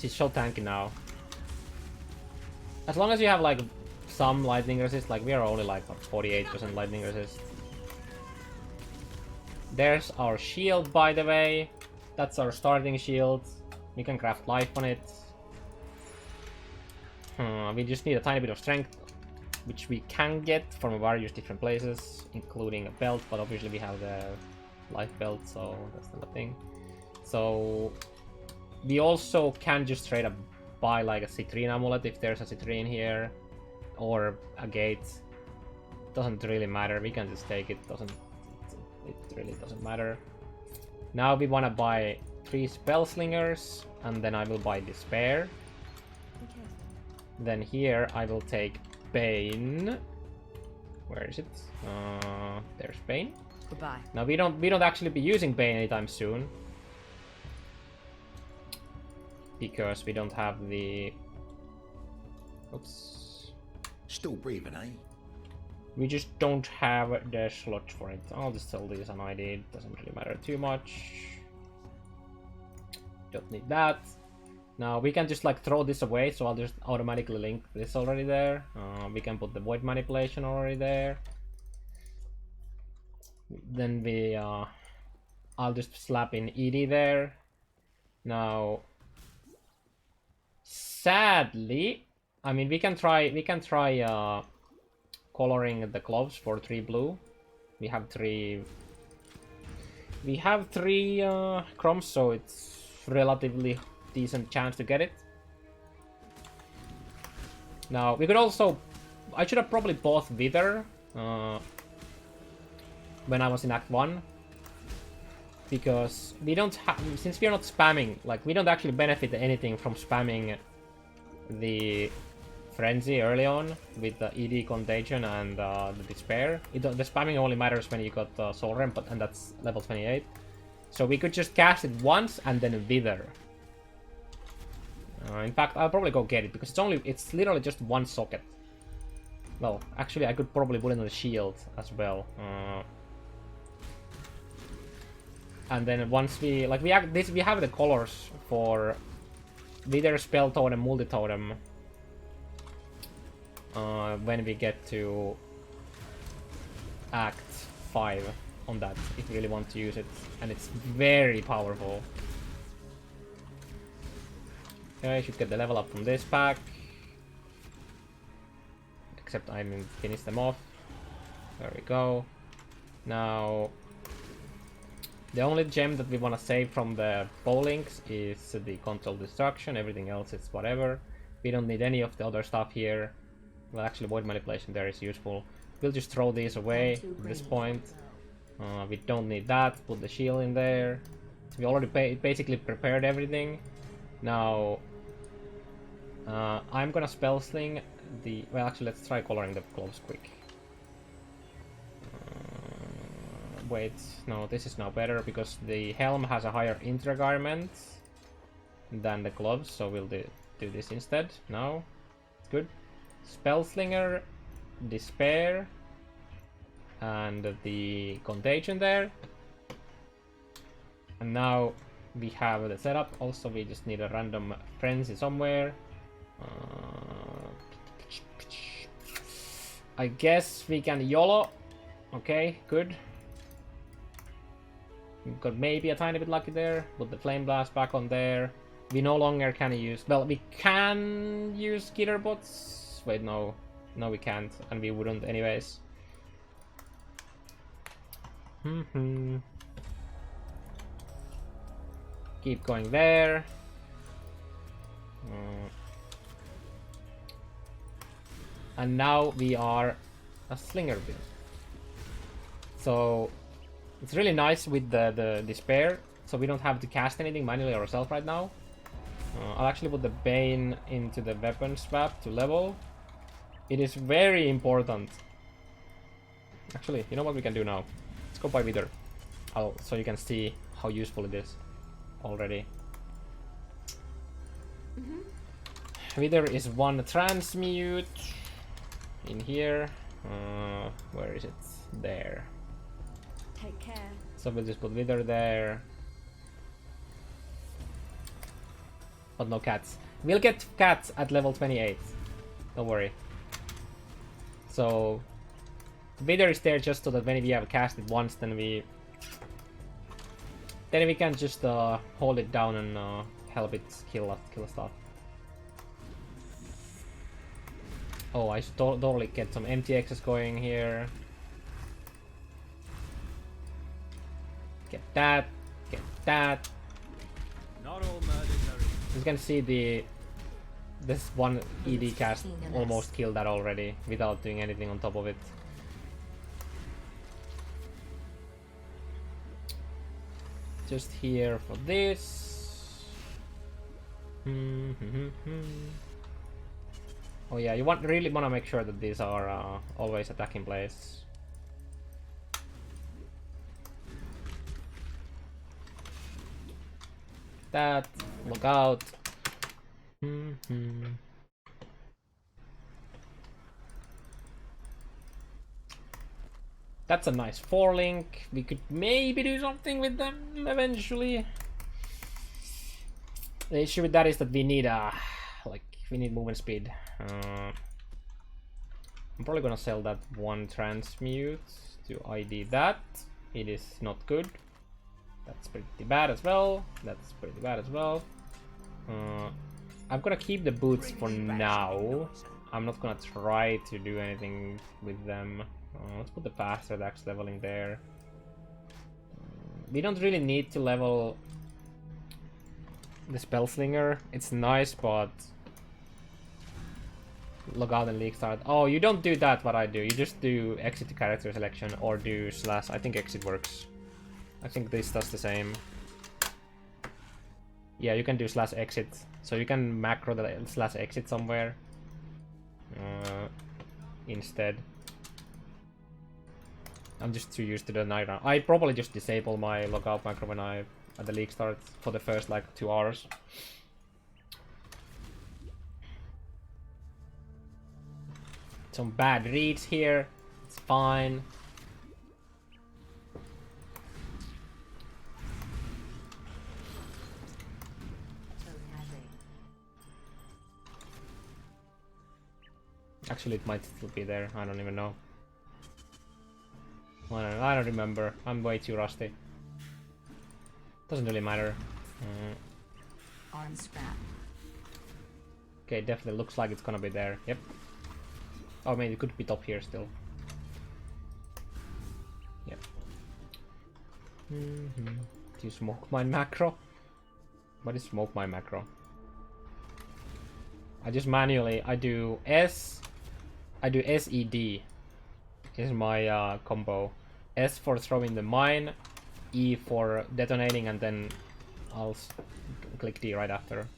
She's so tanky now. As long as you have like some lightning resist, like we are only like 48% lightning resist. There's our shield, by the way. That's our starting shield. We can craft life on it. We just need a tiny bit of strength, which we can get from various different places, including a belt, but obviously we have the life belt, so that's not a thing. So we also can just straight up buy like a citrine amulet if there's a citrine here, or a gate. Doesn't really matter, we can just take it. It really doesn't matter. Now we want to buy 3 Spellslingers, and then I will buy Despair.
Okay.
Then here I will take Bane. Where is it? There's Bane.
Goodbye.
Now we don't actually be using Bane anytime soon, because we don't have the. Oops.
Still breathing, eh?
We just don't have the slot for it. I'll just sell these on ID. It doesn't really matter too much. Don't need that. Now we can just like throw this away, so I'll just automatically link this already there. We can put the void manipulation already there. Then I'll just slap in ED there. Now, sadly, I mean, we can try coloring the gloves for 3 blue. We have three chromes, so it's relatively decent chance to get it. Now we could also, I should have probably bought Wither when I was in Act 1, because we don't have, since we are not spamming, like we don't actually benefit anything from spamming the Frenzy early on with the ED Contagion and the Despair. The spamming only matters when you got Soulrend, and that's level 28. So we could just cast it once and then Wither. In fact, I'll probably go get it because it's literally just one socket. Well, actually, I could probably put it on the shield as well. And then once we have the colors for Wither, Spell Totem, Multi Totem. When we get to Act 5 on that, if we really want to use it, and it's very powerful. Okay, I should get the level up from this pack. Except I didn't finish them off. There we go. Now, the only gem that we want to save from the bowlinks is the Control Destruction. Everything else is whatever. We don't need any of the other stuff here. Well, actually, Void Manipulation there is useful. We'll just throw these away at this point. We don't need that. Put the shield in there. So we already basically prepared everything. Now, I'm gonna spell sling the... Well, actually, let's try coloring the gloves quick. Wait, no, this is now better because the helm has a higher intergarment than the gloves, so we'll do this instead. Now, good. Spellslinger Despair and the Contagion there. And now we have the setup. Also, we just need a random frenzy somewhere. I guess we can YOLO. Okay, good. We got maybe a tiny bit lucky there. Put the Flame Blast back on there. We no longer can use... Well, we can use Skitterbots. Wait, no. No, we can't. And we wouldn't anyways. Keep going there. And now we are a Slinger build. So it's really nice with the Despair. So we don't have to cast anything manually ourselves right now. I'll actually put the Bane into the weapon swap to level. It is very important. Actually, you know what we can do now? Let's go by Wither. So you can see how useful it is already. Wither is one transmute in here. Where is it? There.
Take care.
So we'll just put Wither there. But no cats. We'll get cats at level 28. Don't worry. So Wither is there just so that when we have cast it once, then we can just hold it down and help it kill stuff. Oh, I should totally get some MTXs going here. Get that. Get that.
Not all murders are equal.
You can see this one ED cast almost killed that already without doing anything on top of it. Just here for this. Oh yeah, you really want to make sure that these are always attacking place. That, look out. That's a nice 4-link. We could maybe do something with them eventually. The issue with that is that we need we need movement speed. I'm probably gonna sell that one transmute to ID that. It is not good. That's pretty bad as well. That's pretty bad as well. I'm gonna keep the boots for now. I'm not gonna try to do anything with them. Let's put the faster axe leveling there. We don't really need to level the Spellslinger. It's nice, but log out and leak start. Oh, you don't do that what I do. You just do exit to character selection or do slash. I think exit works. I think this does the same. Yeah, you can do slash exit. So you can macro the slash exit somewhere instead. I'm just too used to the night round. I probably just disable my logout macro when I at the league start for the first like 2 hours. Some bad reads here. It's fine. Actually, it might still be there. I don't even know. I don't remember. I'm way too rusty. Doesn't really matter.
Arm scrap.
Okay, definitely looks like it's gonna be there. Yep. Oh, maybe it could be top here still. Yep. Do you smoke my macro? What is smoke my macro? I just manually, I do SED is my combo. S for throwing the mine, E for detonating, and then I'll click D right after.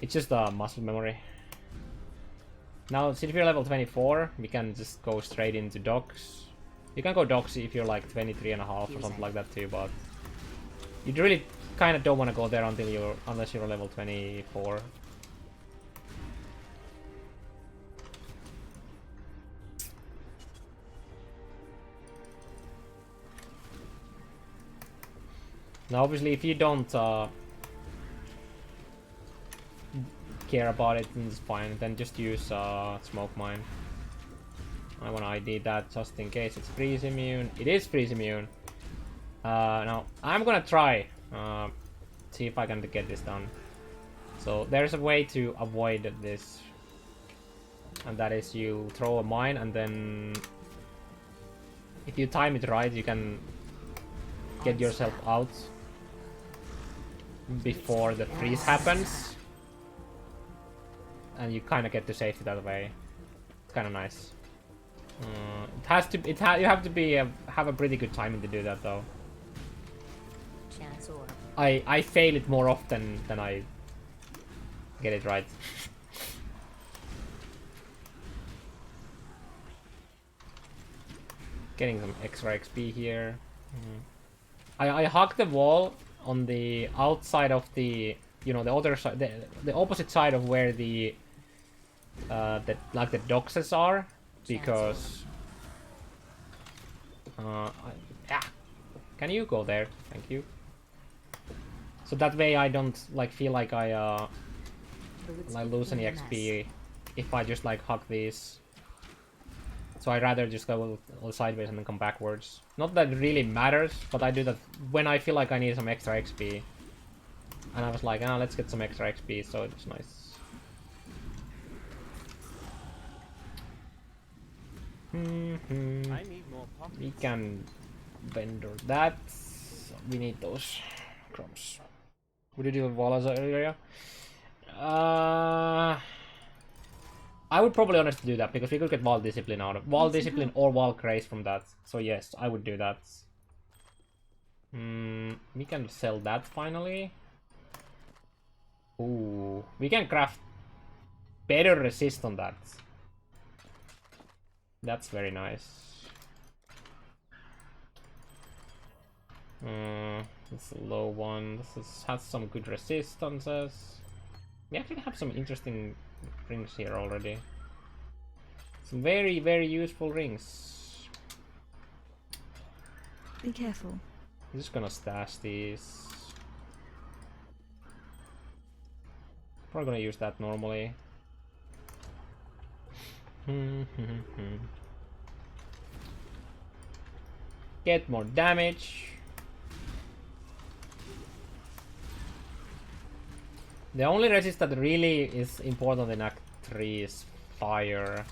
It's just a muscle memory. Now, since we're level 24, we can just go straight into docs. You can go docs if you're like 23 and a half or something like that too, but you really kind of don't want to go there unless you're level 24. Now, obviously, if you don't care about it, then it's fine. Then just use smoke mine. I want to ID that just in case it's freeze immune. It is freeze immune. Now, I'm gonna try see if I can get this done. So there's a way to avoid this, and that is you throw a mine, and then if you time it right, you can get yourself out before the freeze happens, and you kind of get to safety that way. It's kind of nice. You have to be have a pretty good timing to do that though. I fail it more often than I get it right. Getting some extra XP here. I hug the wall on the outside of the, you know, the other side, the opposite side of where the like the doxes are, because can you go there? Thank you. So that way I don't like feel like I lose any XP if I just like hug these. So I'd rather just go sideways and then come backwards. Not that it really matters, but I do that when I feel like I need some extra XP. And I was like, let's get some extra XP, so it's nice.
I need more pockets.
We can vendor that. We need those crumbs. Would you deal with wall as an area? I would probably honestly do that, because we could get Wall Discipline out of Wall Discipline or Wall Grace from that. So yes, I would do that. We can sell that finally. Ooh, we can craft better resist on that. That's very nice. It's a low one. This has some good resistances. We actually have some interesting rings here already. Some very, very useful rings.
Be careful.
I'm just gonna stash these. Probably gonna use that normally. Get more damage. The only resist that really is important in Act 3 is fire.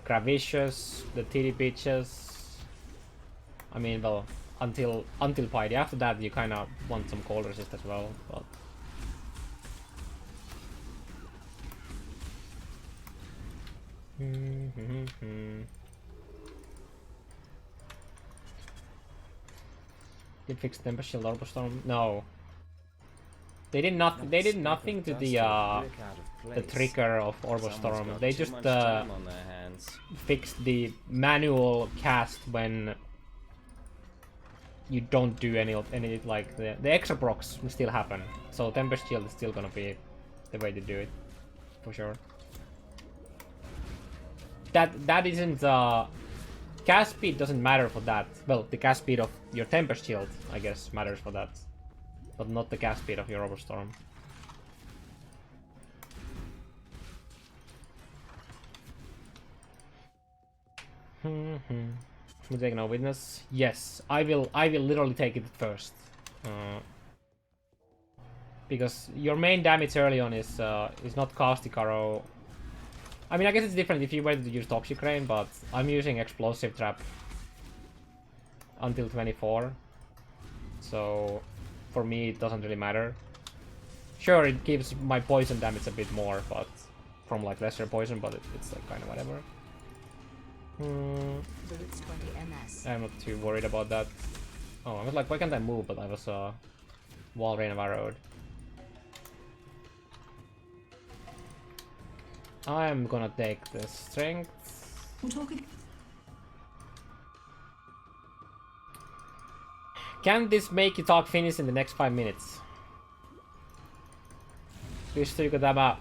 Gravicious, the TD pitches. I mean, well, until Piety. After that, you kind of want some cold resist as well. But did fix Temper Shield Orb Storm? No. They did not. They did nothing to the trigger of Orb Storm. They just fixed the manual cast when you don't do any like the extra procs will still happen. So Tempest Shield is still gonna be the way to do it for sure. That isn't cast speed doesn't matter for that. Well, the cast speed of your Tempest Shield, I guess, matters for that. But not the cast speed of your Overstorm. We take no witness. Yes, I will literally take it first. Because your main damage early on is not Caustic Arrow. I mean, I guess it's different if you wait to use Toxic Rain, but I'm using Explosive Trap until 24. So for me, it doesn't really matter. Sure, it gives my poison damage a bit more, but from like lesser poison, but it's like kind of whatever. I'm not too worried about that. Oh, I was like, why can't I move? But I was wall rain of arrowed. I'm gonna take the strength.
We're talking.
Can this make you talk Finnish in the next 5 minutes? Pystyykö tämä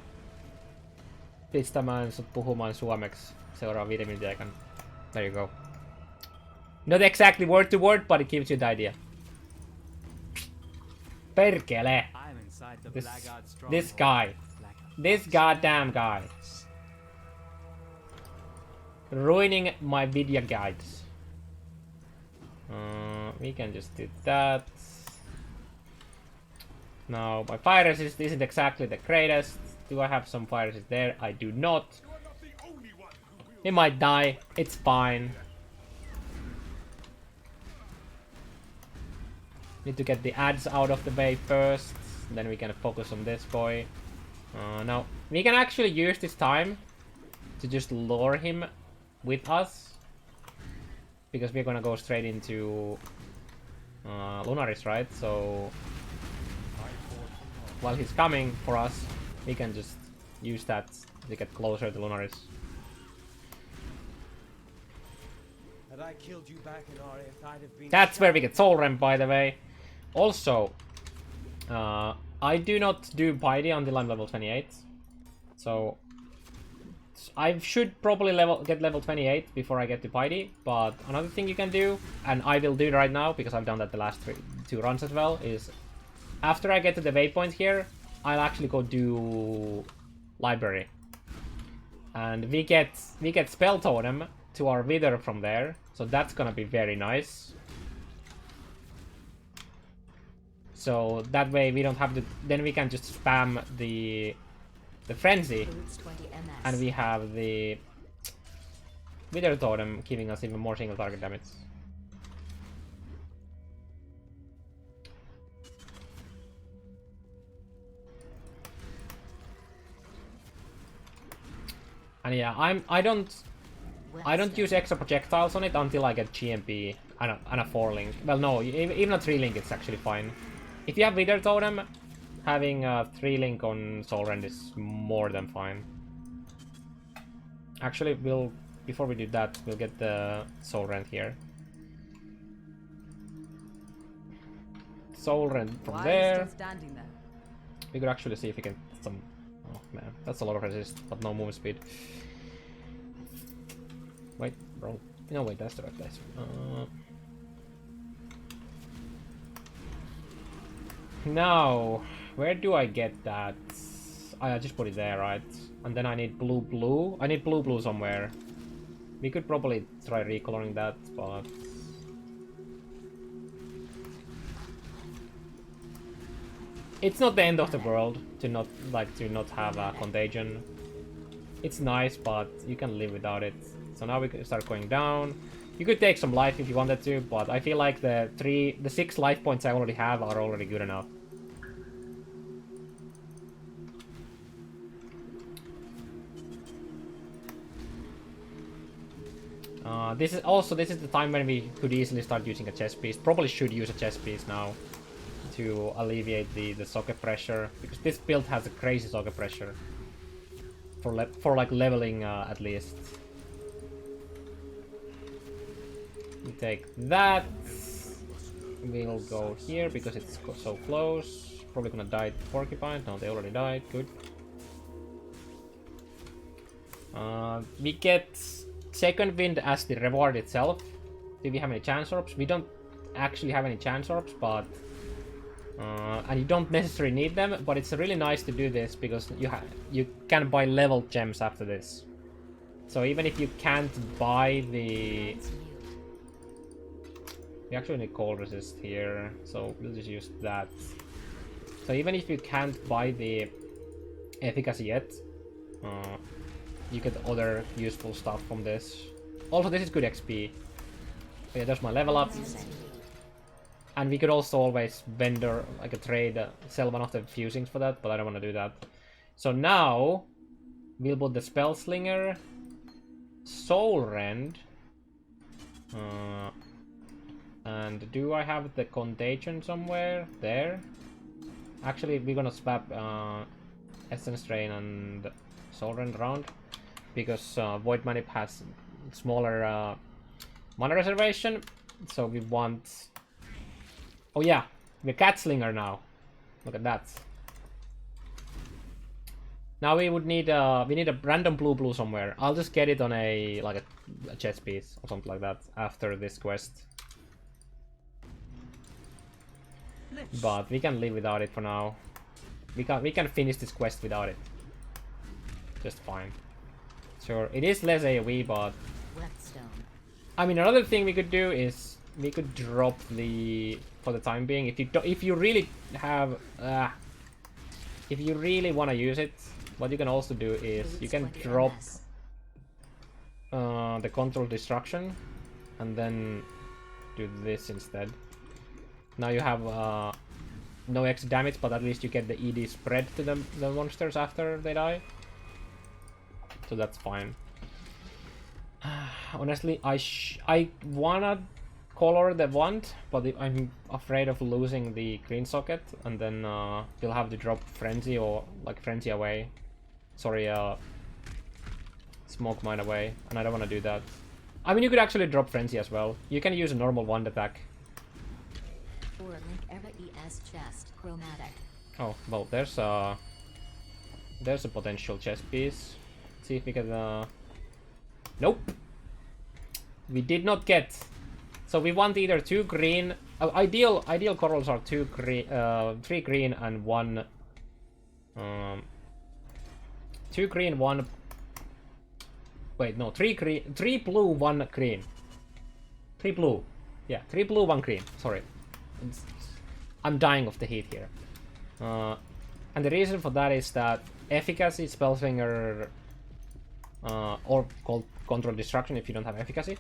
pistämään sut puhumaan suomeksi seuraavan 5 minuutin aikana? There you go. Not exactly word to word, but it gives you the idea. Perkele! This guy. This goddamn guy. Ruining my video guides. We can just do that. No, my fire resist isn't exactly the greatest. Do I have some fire resist there? I do not. He might die. It's fine. Need to get the ads out of the way first. Then we can focus on this boy. Now, we can actually use this time to just lure him with us. Because we're gonna go straight into Lunaris, right? So while he's coming for us, we can just use that to get closer to Lunaris.
Had I killed you back in Ariath, I'd have been
That's where we get Soulrend, by the way. Also, I do not do Piety until I'm level 28. So I should probably get level 28 before I get to Piety. But another thing you can do, and I will do it right now because I've done that the last 2 runs as well, is after I get to the waypoint here, I'll actually go do library. And we get Spell Totem to our Wither from there. So that's gonna be very nice. So that way we don't have to, then we can just spam the Frenzy. And we have the Wither Totem giving us even more single target damage. And yeah, I don't use extra projectiles on it until I get GMP and a 4-link. Well, no, even a 3-link it's actually fine. If you have Wither Totem, having a 3-link on Soulrend is more than fine. Actually, before we do that, we'll get the Soulrend here. Soulrend from there. We could actually see if we can get some. Oh man, that's a lot of resist, but no move speed. Wait, wrong. No, wait, that's the right place. Now, where do I get that? I just put it there, right? And then I need blue. I need blue somewhere. We could probably try recoloring that, but It's not the end of the world to not have a contagion. It's nice, but you can live without it. So now we can start going down. You could take some life if you wanted to, but I feel like the 6 life points I already have are already good enough. This is the time when we could easily start using a chest piece. Probably should use a chest piece now to alleviate the socket pressure, because this build has a crazy socket pressure for like leveling at least. We take that. We'll go here because it's so close. Probably gonna die to porcupine. No, they already died. Good. We get second wind as the reward itself. Do we have any chance orbs? We don't actually have any chance orbs, but and you don't necessarily need them. But it's really nice to do this because you can buy level gems after this. So even if you can't buy the, we actually need cold resist here, so we'll just use that. So even if you can't buy the efficacy yet, you get other useful stuff from this. Also, this is good XP. Yeah, there's my level up. And we could also always vendor, like a trade, sell one of the fusings for that, but I don't want to do that. So now, we'll put the Spellslinger Soulrend. And do I have the Contagion somewhere? There? Actually, we're gonna swap Essence Drain and Soulrend around, because Void Manip has smaller mana reservation, so we want... Oh yeah, we're Catslinger now. Look at that. Now we would need we need a random blue somewhere. I'll just get it on a chest piece or something like that after this quest. But we can live without it for now. We can finish this quest without it. Just fine. Sure, it is less AoE, but I mean, another thing we could do is we could drop the, for the time being, if you really have if you really want to use it, what you can also do is you can drop the control destruction and then do this instead. Now you have no extra damage, but at least you get the ED spread to the monsters after they die. So that's fine. Honestly, I wanna color the wand, but I'm afraid of losing the green socket, and then you'll have to drop Frenzy or like Frenzy away. Sorry, Smoke Mine away, and I don't want to do that. I mean, you could actually drop Frenzy as well. You can use a normal wand attack. Oh, well, there's a potential chest piece. Let's see if we can... Nope! We did not get... So we want either 2 green... ideal corals are 2 green, 3 green and 1... 2 green, 1... Wait, no, 3 blue, 1 green. 3 blue. Yeah, 3 blue, 1 green. Sorry. I'm dying of the heat here. And the reason for that is that efficacy, Spellslinger, or called Control Destruction if you don't have efficacy.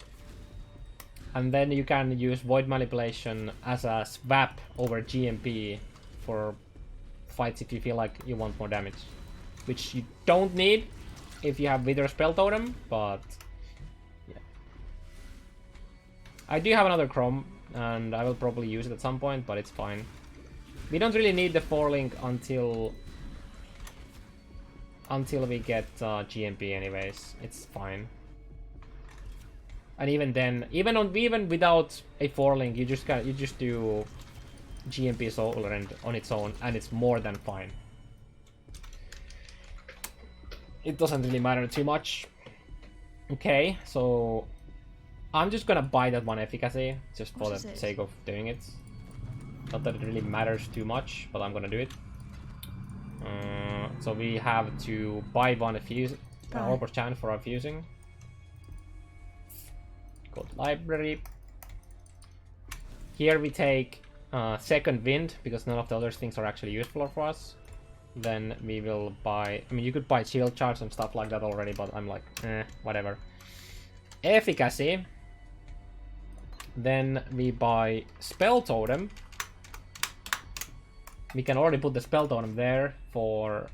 And then you can use Void Manipulation as a swap over GMP for fights if you feel like you want more damage. Which you don't need if you have Wither Spell Totem, but yeah. I do have another Chrome, and I will probably use it at some point, but it's fine. We don't really need the 4-link until we get GMP anyways. It's fine. And even then, even without a 4-link, you just do GMP Soulrend on its own, and it's more than fine. It doesn't really matter too much. Okay, so I'm just gonna buy that 1 efficacy just for the sake of doing it. Not that it really matters too much, but I'm gonna do it. So we have to buy 1 orb of chance for our fusing. Go to library. Here we take second wind, because none of the other things are actually useful for us. Then we will buy... I mean, you could buy shield charge and stuff like that already, but I'm like, whatever. Efficacy. Then we buy Spell Totem. We can already put the Spell Totem there for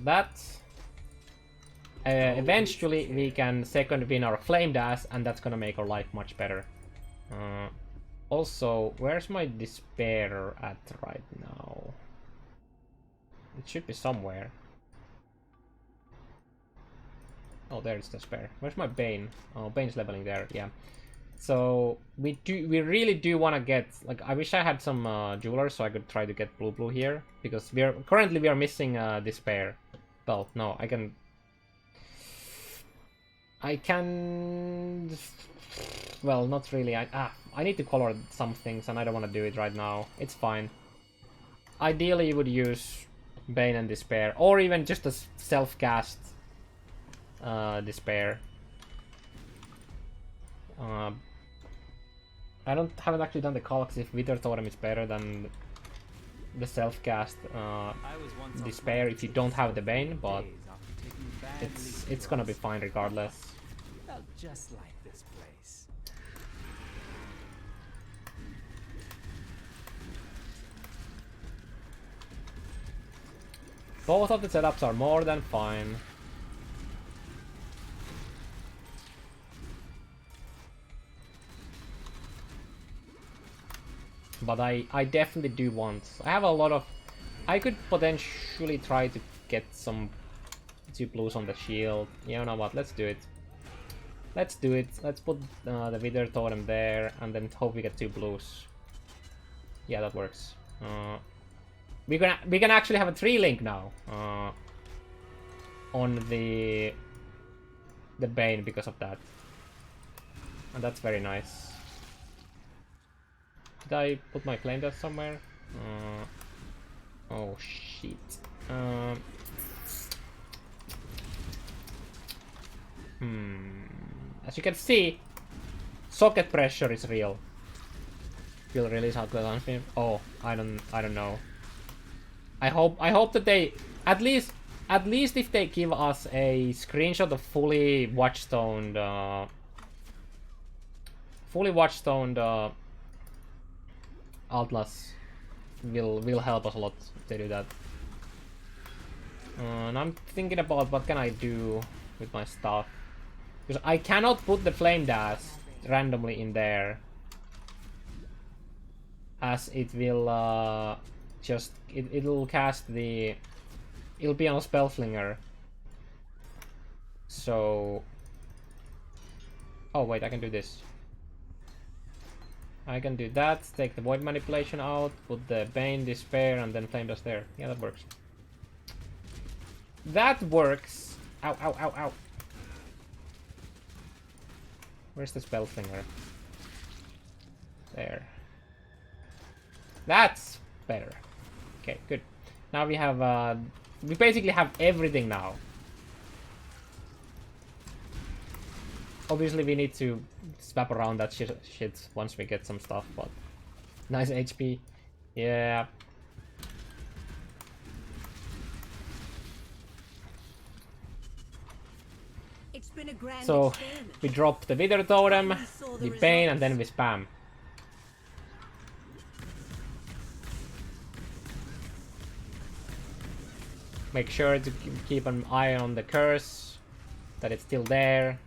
that. Eventually, we can second win our Flame Dash, and that's gonna make our life much better. Also, where's my Despair at right now? It should be somewhere. Oh, there's Despair. Where's my Bane? Oh, Bane's leveling there, yeah. So, we really do want to get... Like, I wish I had some jewelers so I could try to get blue here. Because currently we are missing Despair. Well, no, I can... Well, not really. I need to color some things and I don't want to do it right now. It's fine. Ideally, you would use Bane and Despair. Or even just a self-cast Despair. I haven't actually done the calcs if Wither Totem is better than the self-cast Despair if you don't have the Bane, but it's gonna be fine regardless.
Felt just like this place.
Both of the setups are more than fine. But I definitely do want... I have a lot of... I could potentially try to get some 2 blues on the shield. You know what, let's do it. Let's do it. Let's put the Wither Totem there and then hope we get 2 blues. Yeah, that works. We can actually have a 3-link now. On the Bane because of that. And that's very nice. Did I put my flame dust somewhere? Oh shit. As you can see, socket pressure is real. Will release outlet on film. Oh, I don't know. I hope that they at least if they give us a screenshot of fully watchstoned Atlas will help us a lot to do that. And I'm thinking about what can I do with my stuff. Because I cannot put the Flame Dash randomly in there. As it will it'll cast the... It'll be on a Spellslinger. So... Oh wait, I can do this. I can do that, take the Void Manipulation out, put the Bane, Despair, and then Flame Dust there. Yeah, that works. That works! Ow, ow, ow, ow. Where's the Spellslinger? There. That's better. Okay, good. Now we have, we basically have everything now. Obviously we need to swap around that shit once we get some stuff, but... Nice HP. Yeah.
It's been a grand
So,
experiment.
we drop the Wither Totem, the Bane, and then we spam. Make sure to keep an eye on the curse, that it's still there.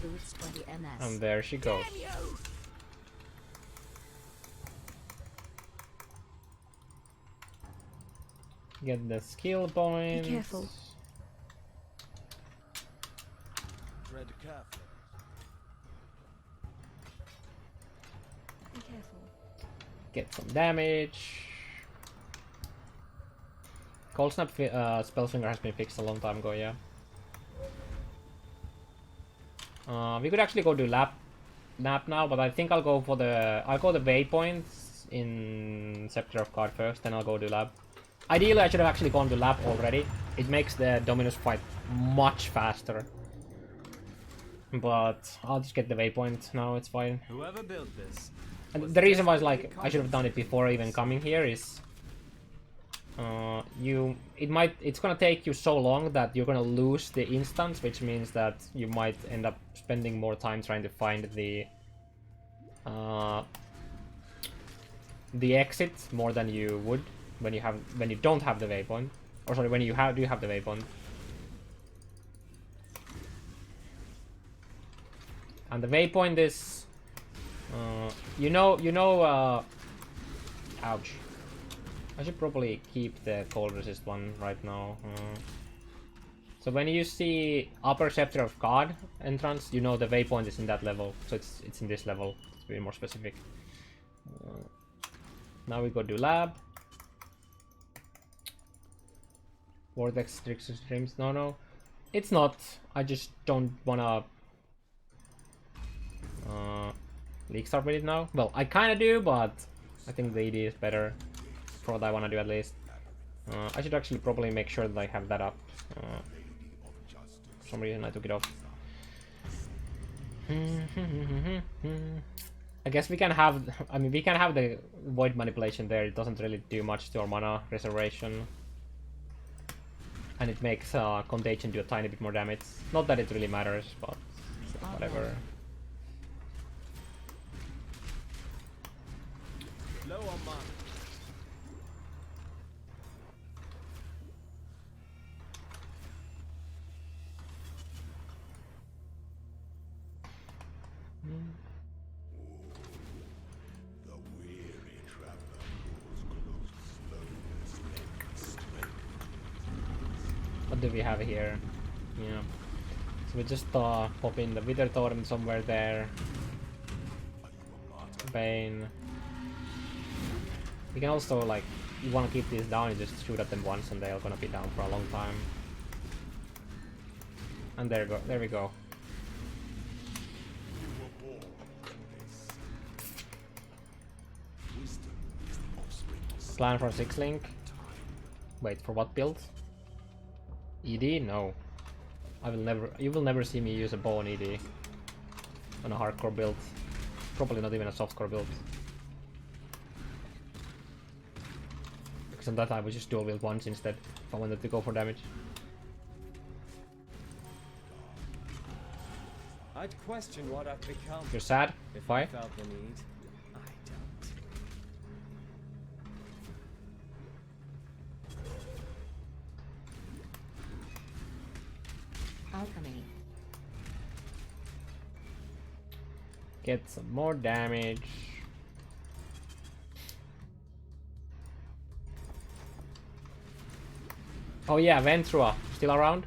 Boots 20 MS.
And there she goes. Get the skill points.
Be careful.
Tread carefully.
Be careful.
Get some damage. Cold Snap Spellslinger has been fixed a long time ago, yeah. We could actually go do nap now, but I think I'll go the waypoints in Scepter of God first, then I'll go do lab. Ideally, I should have actually gone to lab already. It makes the Dominus fight much faster. but I'll just get the waypoint now, it's fine.
Whoever built this.
And the reason why it's like I should have done it before even coming here is it's gonna take you so long that you're gonna lose the instance, which means that you might end up spending more time trying to find the exit more than you would when you don't have the waypoint, or sorry, when you do have the waypoint. And the waypoint is, ouch. I should probably keep the cold resist one right now. So when you see Upper Scepter of God entrance, you know the waypoint is in that level, so it's in this level. It's be more specific. Now we go do lab. Vortex Trickster streams. No, it's not. I just don't wanna league start with it now. Well, I kind of do, but I think the ED is better for what I want to do at least. I should actually probably make sure that I have that up. For some reason I took it off. I guess we can have the void manipulation there. It doesn't really do much to our mana reservation. And it makes Contagion do a tiny bit more damage. Not that it really matters, but whatever.
Low on mana.
The weary traveler draws close, slowness, strength.
What do we have here? Yeah. So we just pop in the Wither Totem somewhere there. Bane. You can also, like, you want to keep these down, you just shoot at them once and they're gonna be down for a long time. And there we go. Plan for 6 link. Wait, for what build? ED? No. You will never see me use a bow on ED. On a hardcore build. Probably not even a softcore build. Because on that I would just dual wield once instead, if I wanted to go for damage.
I'd question what I've become.
You're sad?
If
Why?
I felt the need. I don't.
Alchemy.
Get some more damage. Oh yeah, Ventrua, still around?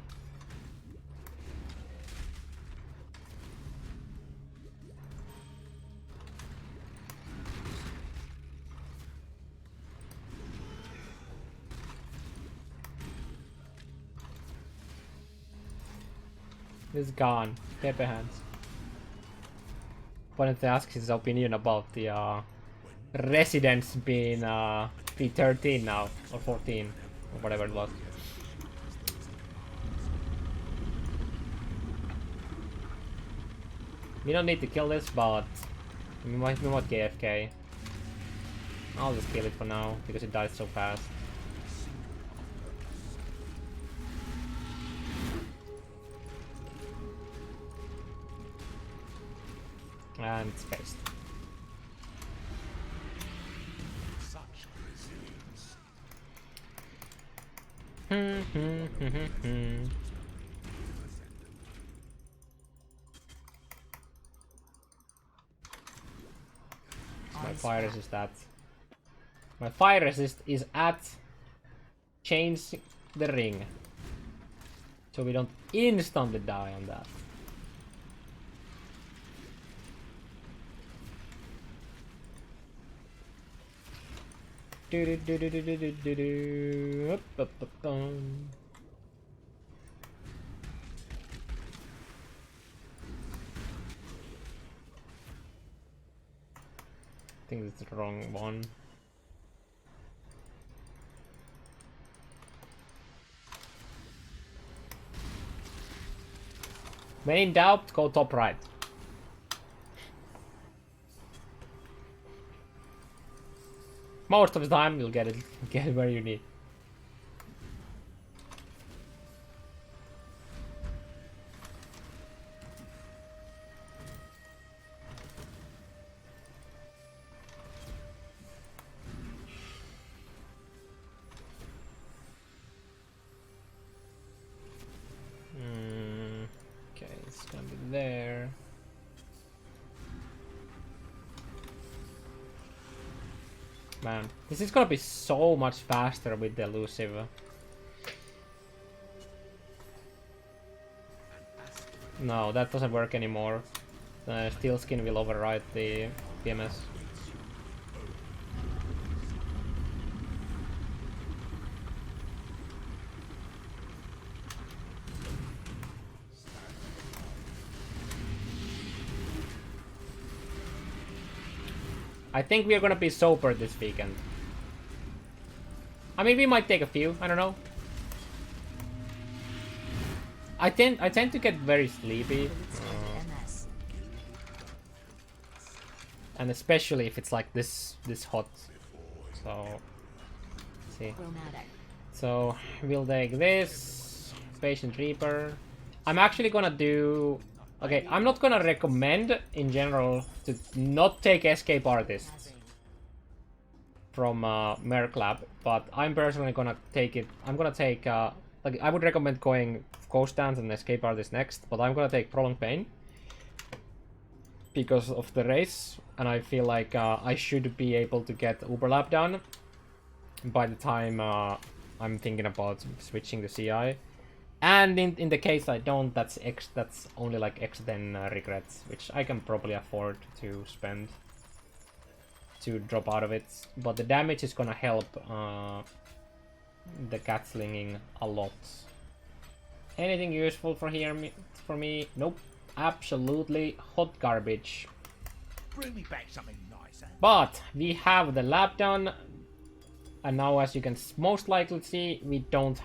He's gone. Paper hands. Wanted to ask his opinion about the residents being P13 now, or 14, or whatever it was. We don't need to kill this, but we might KFK. I'll just kill it for now, because it dies so fast. And it's faced.
Such resilience.
My fire resist at. My fire resist is at change the ring. So we don't instantly die on that. I think it's the wrong one. When in doubt, go top right. Most of the time, you'll get it where you need. Okay, it's gonna be there. Man, this is gonna be so much faster with the elusive. No, that doesn't work anymore. The steel skin will override the PMS. I think we are gonna be sober this weekend. I mean, we might take a few. I don't know. I tend to get very sleepy, and especially if it's like this hot. So, let's see. So we'll take this Patient Reaper. I'm actually gonna do. Okay, I'm not gonna recommend in general to not take Escape Artists from Merc Lab, but I'm personally gonna take it. I'm gonna take like I would recommend going Ghost Dance and Escape Artist next, but I'm gonna take Prolonged Pain because of the race, and I feel like I should be able to get Uber Lab done by the time I'm thinking about switching to CI. And in the case I don't, that's only like X10 regrets, which I can probably afford to spend to drop out of it. But the damage is gonna help the cat slinging a lot. Anything useful for me? Nope. Absolutely hot garbage.
Bring me back something nice, eh?
But we have the lab done, and now as you can most likely see, we don't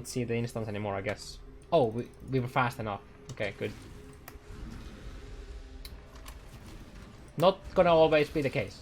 see the instance anymore, I guess. Oh, we were fast enough. Okay, good. Not gonna always be the case.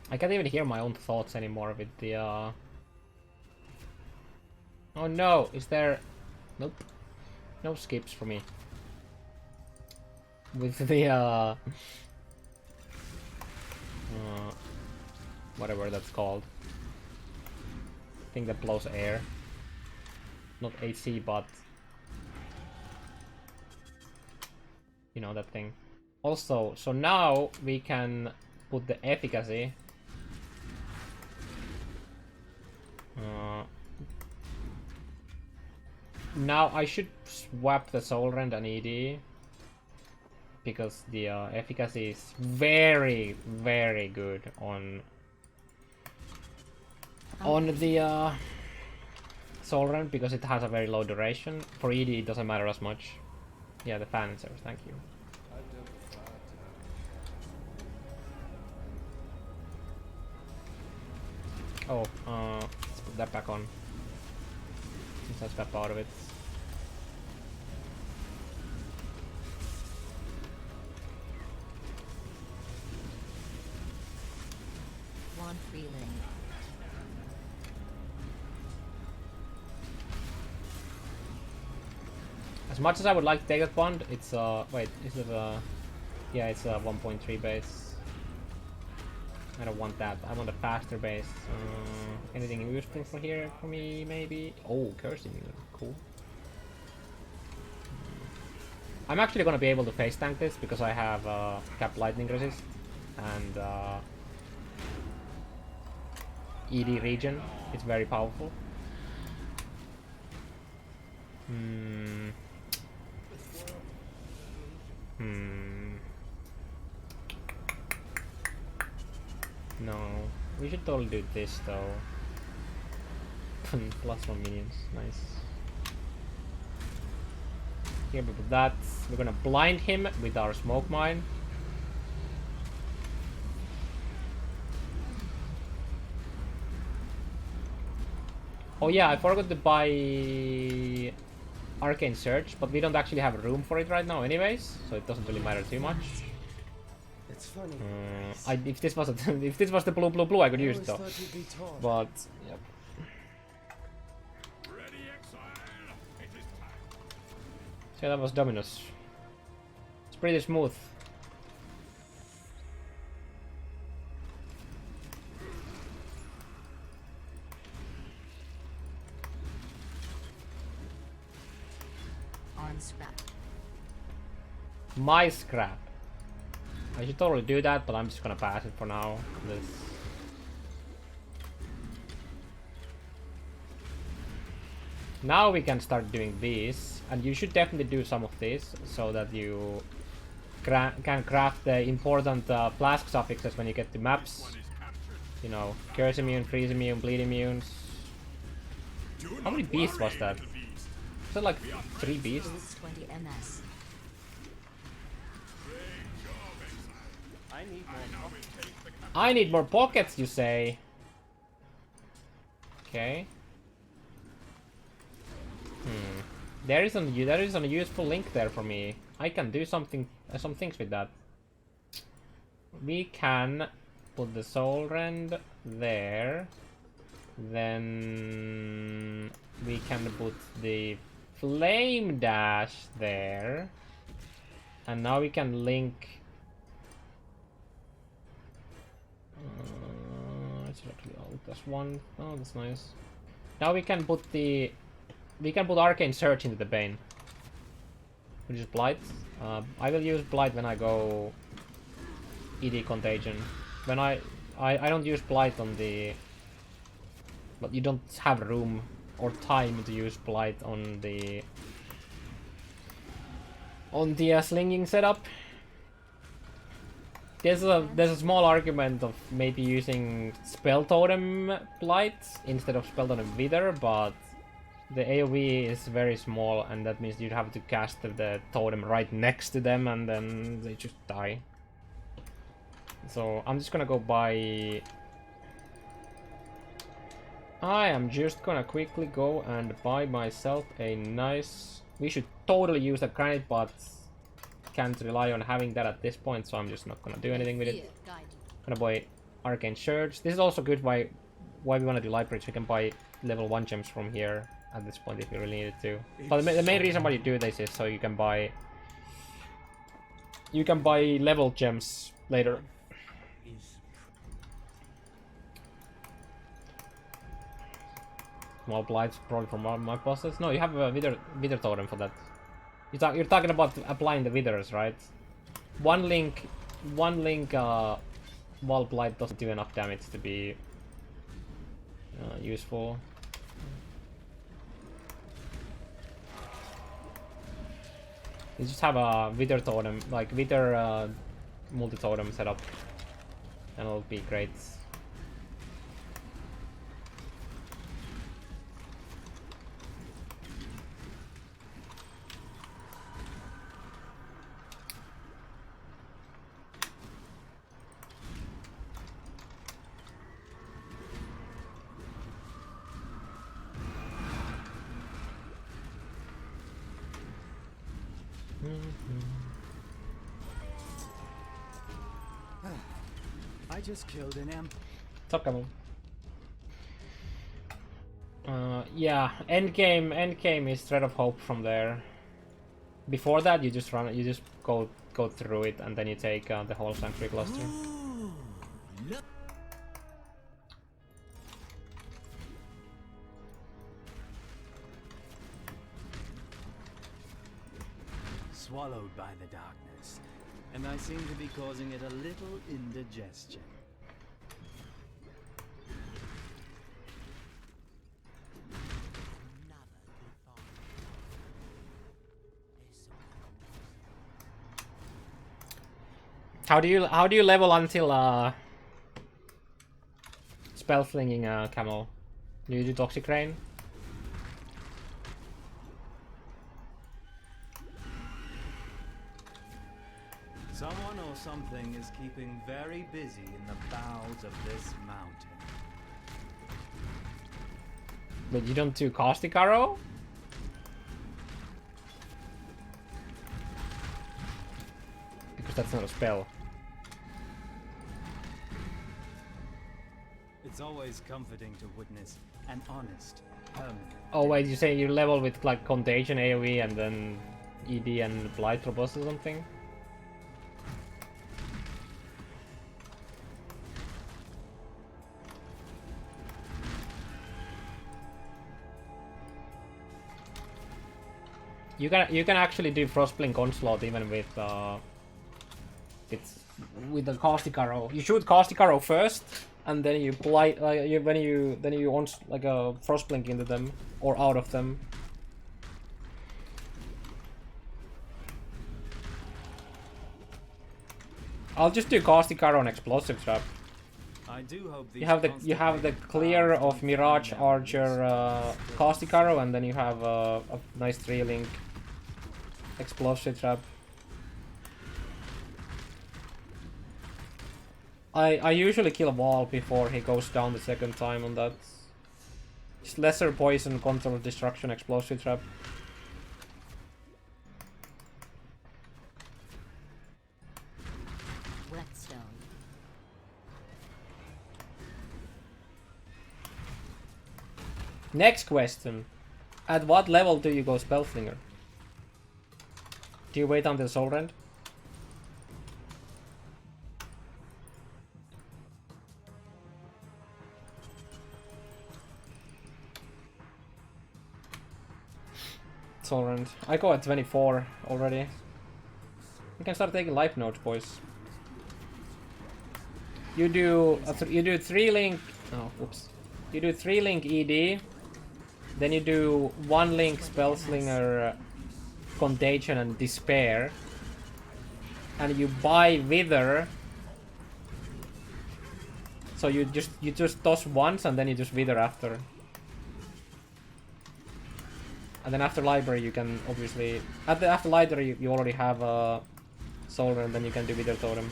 I can't even hear my own thoughts anymore with the Oh no, is there... Nope. No skips for me. With the whatever that's called. Thing that blows air. Not AC, but... You know, that thing. Also, so now we can put the efficacy... now I should swap the Soulrend and ED because the efficacy is very, very good on the Soulrend because it has a very low duration. For ED it doesn't matter as much. Yeah, the fan service, thank you. Oh, let's put that back on. Since I step out of it.
One feeling.
As much as I would like to take that bond, it's wait, is it yeah, it's a 1.3 base. I don't want that. I want a faster base. Anything useful for here for me, maybe? Oh, cursing, cool. I'm actually gonna be able to face tank this because I have cap lightning resist and ED regen. It's very powerful. No, we should totally do this though. Plus 1 minions, nice. Here we put that. We're gonna blind him with our smoke mine. Oh yeah, I forgot to buy Arcane Surge, but we don't actually have room for it right now anyways, so it doesn't really matter too much.
It's funny.
If this was if this was the blue, I could use it though. But yep.
Ready, Exile. It is time.
So that was Dominus. It's pretty smooth.
On scrap.
My scrap. I should totally do that, but I'm just gonna pass it for now. Now we can start doing these, and you should definitely do some of these so that you can craft the important flask suffixes when you get the maps. You know, curse immune, freeze immune, bleed immunes. How many beasts was that? Was that like 3 beasts?
20 MS.
I need more pockets, you say? Okay. There is a useful link there for me. I can do some things with that. We can put the Soulrend there. Then we can put the Flame Dash there. And now we can link. It's actually all that's one. Oh, that's nice. Now we can put Arcane Surge into the Bane, which is Blight. I will use Blight when I go ED Contagion. When I don't use Blight on the, but you don't have room or time to use Blight on the slinging setup. There's a small argument of maybe using Spell Totem Blight instead of Spell Totem Wither, but the AoE is very small, and that means you'd have to cast the totem right next to them, and then they just die. So I'm just gonna go buy. I am just gonna quickly go and buy myself a nice. We should totally use a granite, but can't rely on having that at this point, so I'm just not gonna do anything with it. Gonna buy Arcane Surge. This is also good why we wanna do Light Bridge. We can buy level 1 gems from here at this point if you really needed to. But the main reason why you do this is so you can buy level gems later. Small blights probably from my bosses. No, you have a wither totem for that. You're talking about applying the withers, right? One link wall blight doesn't do enough damage to be useful. You just have a wither totem, like wither multi-totem setup, and it'll be great.
I just killed an M.
What's up, yeah, endgame is Thread of Hope from there. Before that, you just go through it, and then you take the whole Sanctuary Cluster.
swallowed by the darkness, and I seem to be causing it a little indigestion.
How do you level until spellslinging camel? Do you do toxic rain?
Someone or something is keeping very busy in the bowels of this mountain.
But you don't do Caustic Arrow? Because that's not a spell.
It's always comforting to witness an honest, permanent.
Oh wait, you say you level with like Contagion AoE and then ED and Blight Robust or something? You can actually do Frostblink Onslaught even with with the Caustic Arrow. You shoot Caustic Arrow first, and then you blight then you on like a Frostblink into them or out of them. I'll just do Caustic Arrow and Explosive Trap.
I do hope
You have the clear of Mirage Archer Caustic Arrow, and then you have a nice 3-link Explosive Trap. I usually kill a wall before he goes down the second time on that. Just lesser poison, control, destruction, Explosive Trap.
Whetstone.
Next question. At what level do you go Spellslinger? Do you wait until Soulrend? Soulrend. I go at 24 already. We can start taking life notes, boys. You do 3-link. Oh, oops. You do 3-link ED. Then you do 1-link Spellslinger Contagion and Despair. And you buy Wither. So you just toss once and then you just Wither after. And then after library you can obviously after library you already have a Soulrend, and then you can do Wither Totem.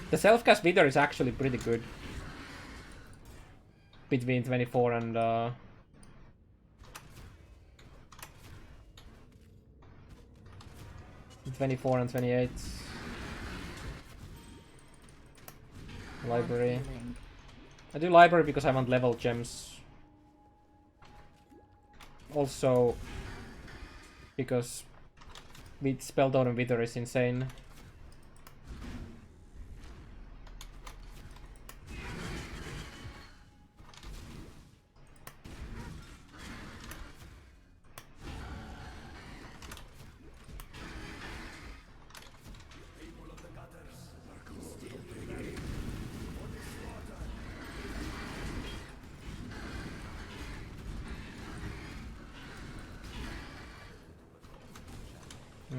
The self-cast Wither is actually pretty good. Between 24 and 24 and 28. Library. I do library because I want level gems. Also, because with Spell Totem Wither is insane.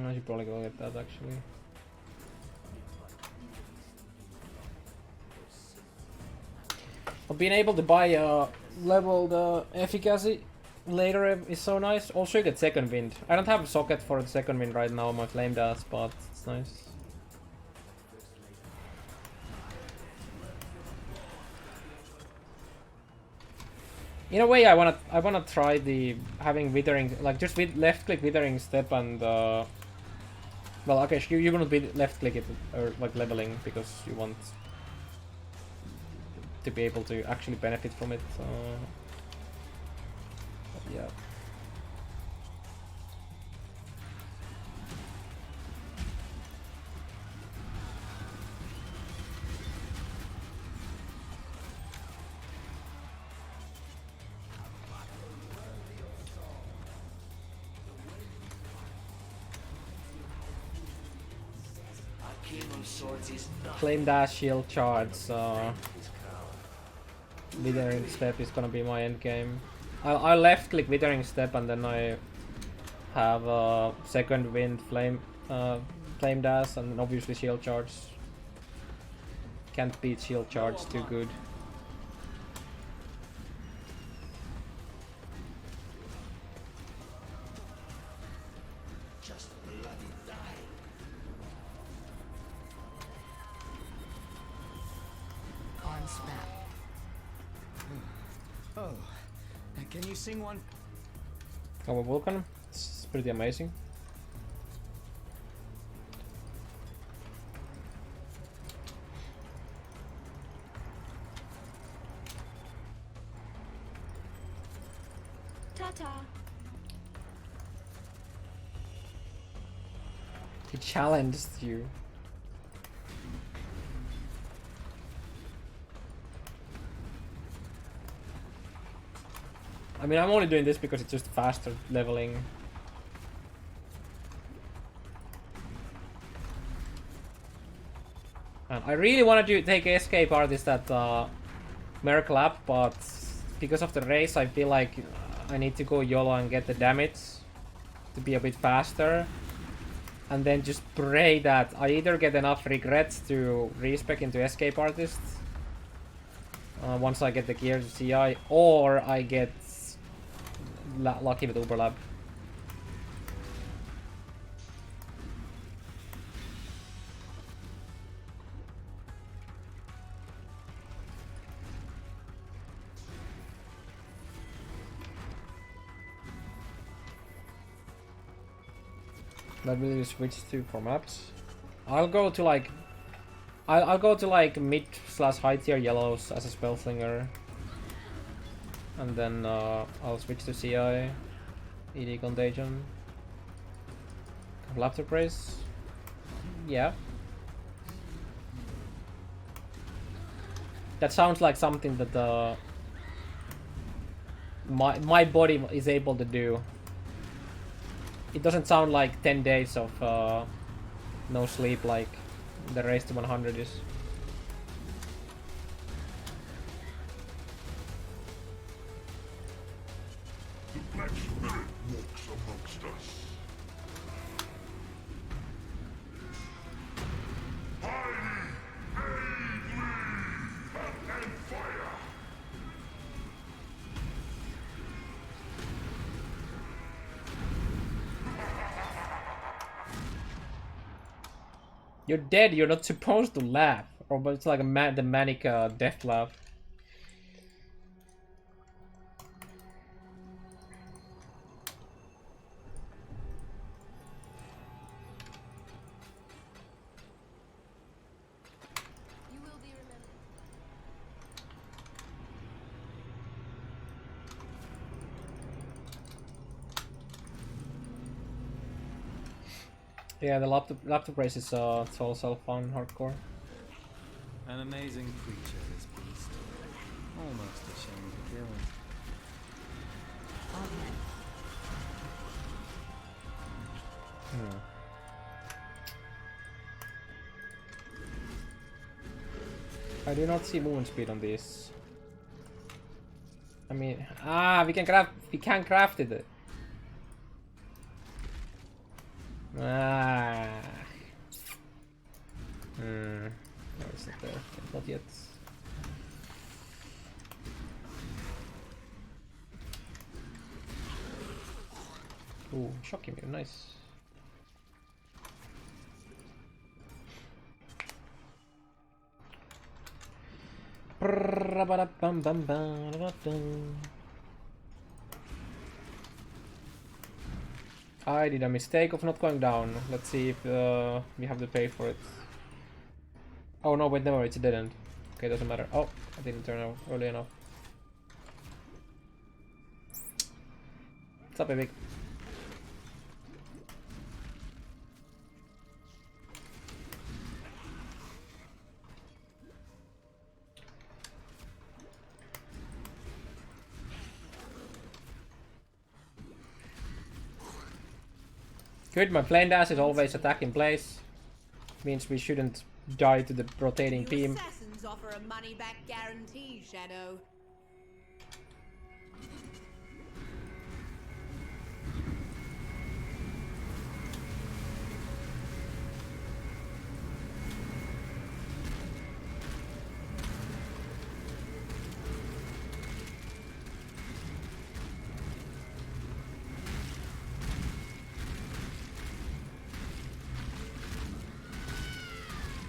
I should probably go get that actually. But being able to buy leveled efficacy later is so nice. Also you get second wind. I don't have a socket for the second wind right now, my flame does, but it's nice. In a way, I wanna try the having withering, like just with left click withering step and well, okay, you're gonna be left click it or like leveling because you want to be able to actually benefit from it. Yeah. Claim dash, shield charge. Withering Step is gonna be my endgame. I left click Withering Step and then I have second wind, flame dash, and obviously shield charge. Can't beat shield charge too good.
On snap.
Oh, can you sing one?
Our Vulcan, it's pretty amazing.
Ta-ta.
He challenged you. I mean, I'm only doing this because it's just faster leveling. And I really wanted to take Escape Artist at Miracle App, but because of the race, I feel like I need to go YOLO and get the damage to be a bit faster. And then just pray that I either get enough regrets to respec into Escape Artist once I get the gear to CI, or I get lucky with Uber Lab. That really switch to for maps. I'll go to like I'll go to like mid/high tier yellows as a Spellslinger. And then I'll switch to CI, ED Contagion. Laughter Praise. Yeah. That sounds like something that my body is able to do. It doesn't sound like 10 days of no sleep like the race to 100 is.
Black Spirit walks amongst us. Highly, and fire.
You're dead, you're not supposed to laugh. Or but it's like a the manic death laugh.
You will be remembered.
Yeah, the laptop race is it's also fun, hardcore.
An amazing creature, this beast. Almost ashamed to kill him.
Augment.
I do not see movement speed on this. I mean, we can't craft it. No, it's not there. Not yet. Ooh, shocking me, nice. I did a mistake of not going down. Let's see if we have to pay for it. Oh no, wait, never, it's a dead end. Okay, doesn't matter. Oh, I didn't turn out early enough. What's up, baby? Good, my plane dash is always attack in place. Means we shouldn't die to the rotating beam.
Assassins offer a money-back guarantee, Shadow.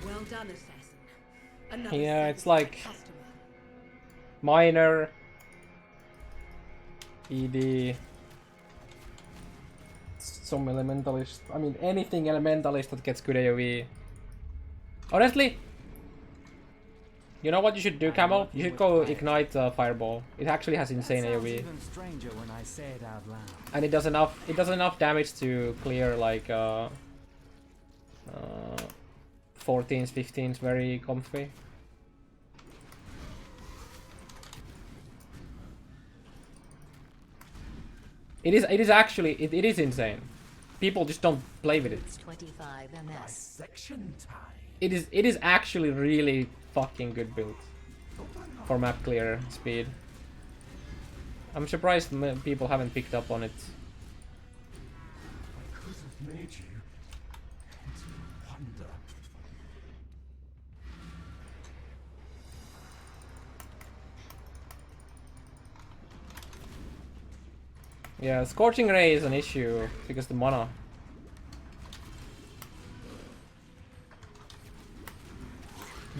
Well done, assassin. Another
Yeah, it's
satisfied
like
customer.
minor ED, some elementalist. I mean, anything elementalist that gets good AoE. Honestly, you know what you should do, Camel? You should go ignite Fireball. It actually has insane AoE,
Even stranger when I say it out loud.
and it does enough. It does enough damage to clear like 14s, 15s very comfy. It is actually it is insane. People just don't play with it.
It's 25 MS.
Section time.
It is actually really fucking good build for map clear speed. I'm surprised people haven't picked up on it.
I could have made you into wonder.
Yeah, Scorching Ray is an issue because the mana.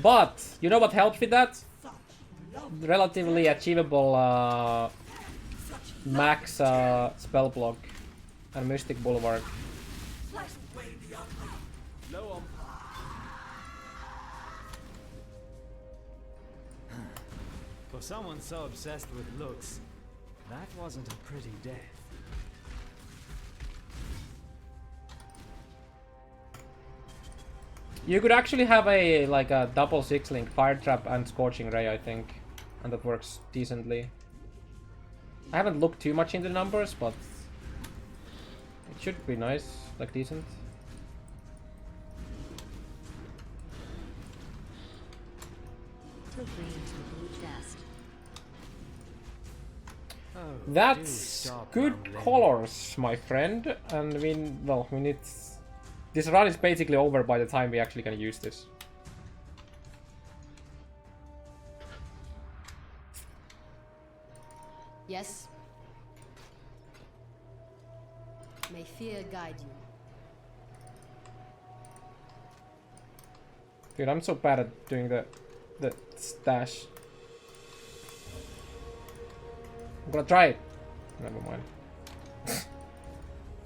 But you know what helps with that? Relatively achievable max spell block and Mystic Bulwark.
Low on.
For someone so obsessed with looks, that wasn't a pretty death.
You could actually have a like a double 6-link Fire Trap and Scorching Ray, I think, and that works decently. I haven't looked too much into the numbers, but it should be nice, like decent.
Feel free to the blue chest.
Oh, do
That's
stop
good
mumbling.
colors, my friend, and we need. This run is basically over by the time we actually can use this.
Yes. May fear guide you.
Dude, I'm so bad at doing the stash. I'm gonna try it. Never mind.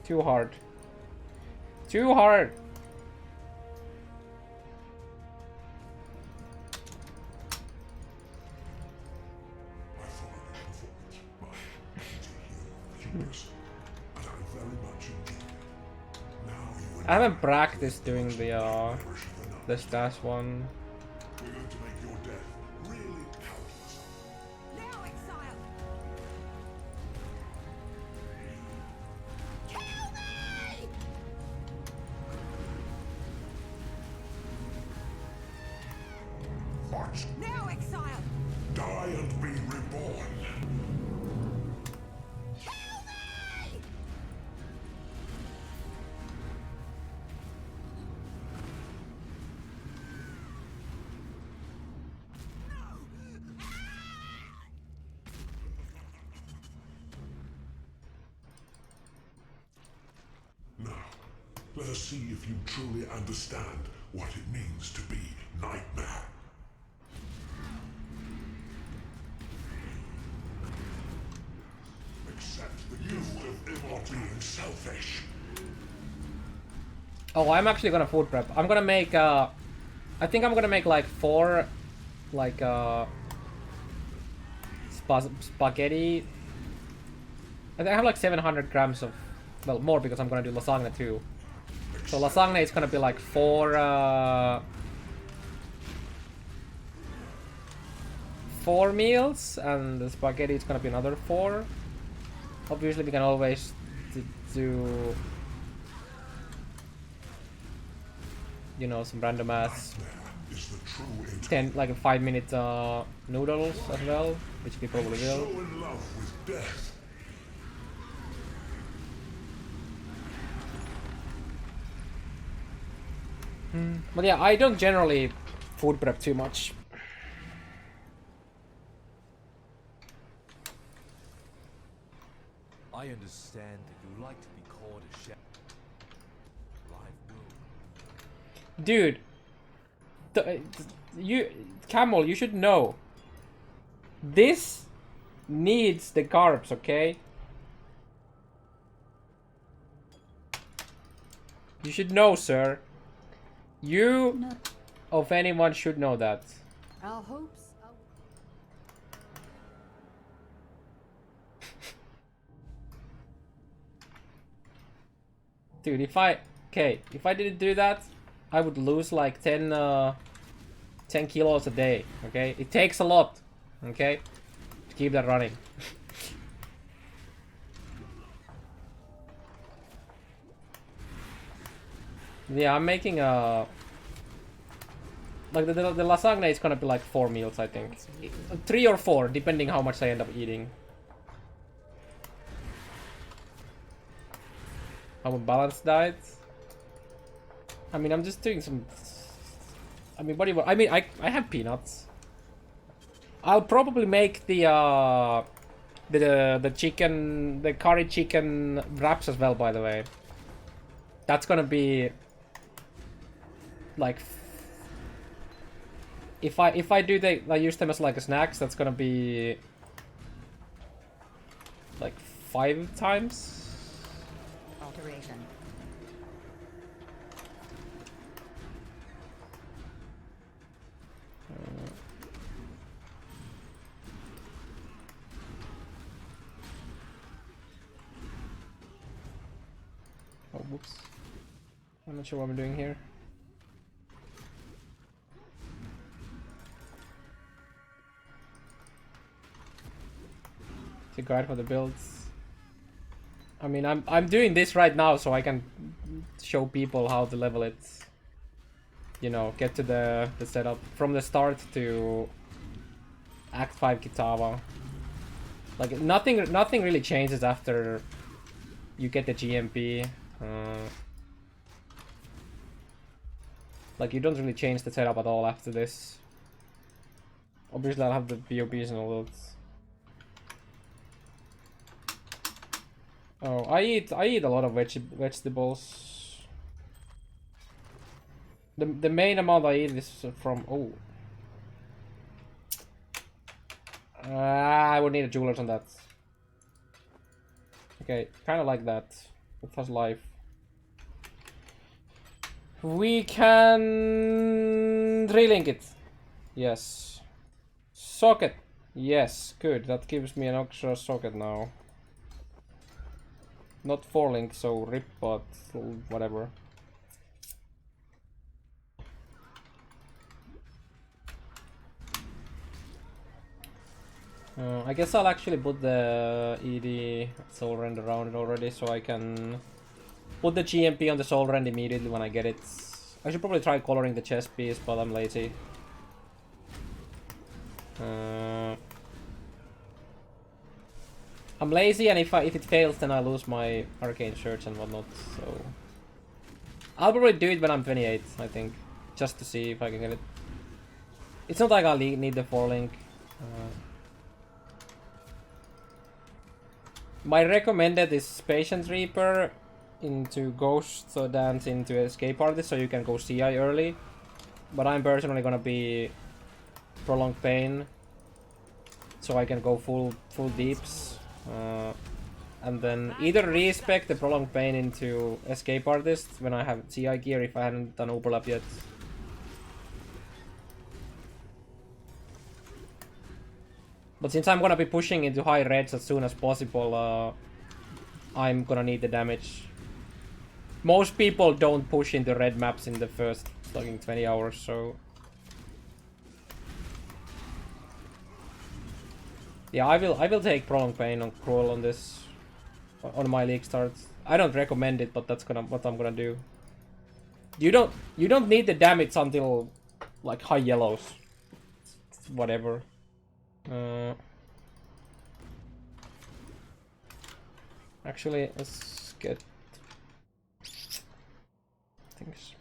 Too hard. Too hard.
I followed your performance, my genius, and I very much enjoyed it. Now you and
I haven't practiced doing the
perish for nothing.
stash one.
We're going to make your death really countless.
Now, Exile!
March,
Now, Exile!
die and be reborn. Now, let us see if you truly understand what it means to be Nightmare. Accept the gift of not being selfish.
Oh, I'm actually gonna food prep. I'm gonna make I think I'm gonna make like 4 like spaghetti. I think I have like 700 grams of, well, more because I'm gonna do lasagna too. So lasagna is gonna be like 4 meals, and the spaghetti is gonna be another 4. Obviously we can always do you know, some random ass
Nightmare is the true intent.
10 like a 5-minute noodles as well, which we probably
So
will.
in love with death.
But yeah, I don't generally food prep too much.
I understand that you like to be called a chef. Live will.
Dude, you Camel, you should know. This needs the carbs, okay? You should know, sir. You, of anyone, should know that.
Our hopes are...
Dude, if I didn't do that, I would lose like 10 kilos a day, okay? It takes a lot, okay? To keep that running. Yeah, I'm making a... Like, the lasagna is gonna be like 4 meals, I think. 3 or 4, depending how much I end up eating. I'm a balanced diet. I mean, I'm just doing some... I mean, what do you want? I mean, I have peanuts. I'll probably make the chicken... The curry chicken wraps as well, by the way. That's gonna be... Like... If I do I use them as like a snacks, that's gonna be... Like 5 times?
Alteration.
Oh, whoops. I'm not sure what I'm doing here. The guide for the builds. I mean, I'm doing this right now so I can show people how to level it. You know, get to the setup from the start to Act 5 Kitava. Like nothing really changes after you get the GMP. Like you don't really change the setup at all after this. Obviously I'll have the BOBs and all that. Oh, I eat a lot of vegetables. The main amount I eat is from I would need a jeweler's on that. Okay, kind of like that. It has life. We can relink it. Yes. Socket. Yes, good. That gives me an extra socket now. Not 4 link, so rip, but whatever. I guess I'll actually put the ED Soulrend around it already, so I can put the GMP on the Soulrend immediately when I get it. I should probably try coloring the chest piece, but I'm lazy. I'm lazy, and if it fails, then I lose my arcane shirts and whatnot. So I'll probably do it when I'm 28, I think, just to see if I can get it. It's not like I'll need the 4 link. My recommended is Patience Reaper into Ghost Dance into Escape Artist, so you can go CI early. But I'm personally gonna be Prolonged Pain, so I can go full deeps. And then either respec the Prolonged Pain into Escape Artist when I have CI gear if I haven't done overlap yet. But since I'm gonna be pushing into high reds as soon as possible, I'm gonna need the damage. Most people don't push into red maps in the first fucking 20 hours, so... Yeah, I will take Prolonged Pain on Cruel on this, on my league starts. I don't recommend it, but that's what I'm gonna do. You don't need the damage until like high yellows. Whatever. Actually, let's get things.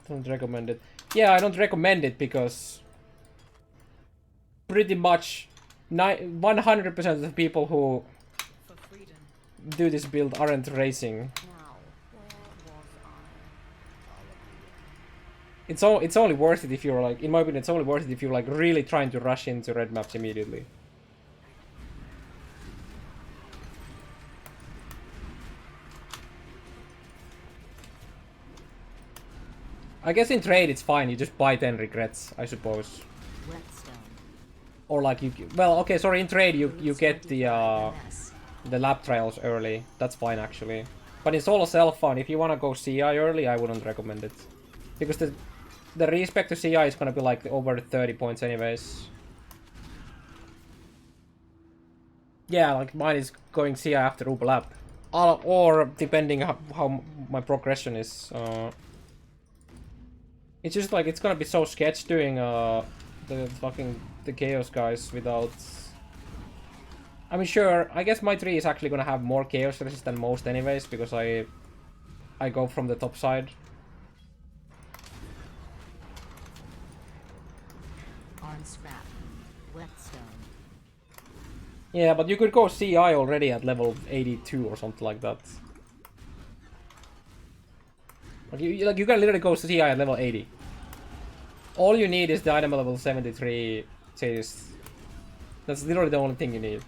Don't recommend it. Yeah, I don't recommend it because pretty much 100% of the people who do this build aren't racing. It's only worth it if you're like, in my opinion, it's only worth it if you're like really trying to rush into red maps immediately. I guess in trade it's fine, you just buy 10 regrets, I suppose. Or like you, well, okay, sorry, in trade you get the lab trials early. That's fine actually. But in solo self-found, if you wanna go CI early, I wouldn't recommend it. Because the respec to CI is gonna be like over 30 points anyways. Yeah, like mine is going CI after Uber lab. Or depending how my progression is. It's just like, it's gonna be so sketch doing the chaos guys without... I mean, sure, I guess my tree is actually gonna have more chaos resist than most anyways, because I go from the top side.
On scrap. Whetstone.
Yeah, but you could go CI already at level 82 or something like that. Like you can literally go CI at level 80. All you need is the item level 73 taste. That's literally the only thing you need.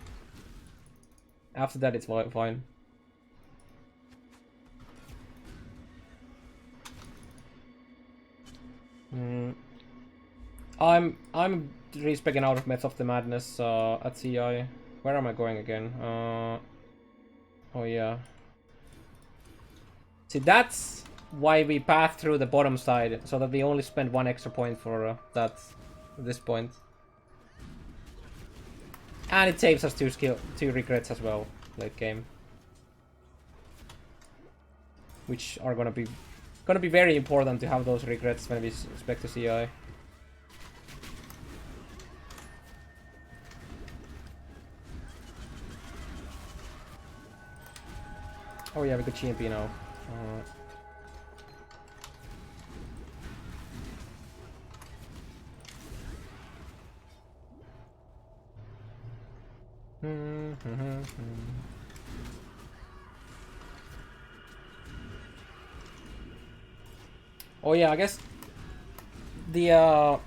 After that, it's fine. I'm respecing out of Method of the Madness at CI. Where am I going again? Oh yeah. See, that's why we path through the bottom side, so that we only spend 1 extra point for that at this point. And it saves us 2 regrets as well, late game. Which are gonna be very important to have those regrets when we expect to CI. Oh yeah, we got GMP now. Oh yeah, I guess the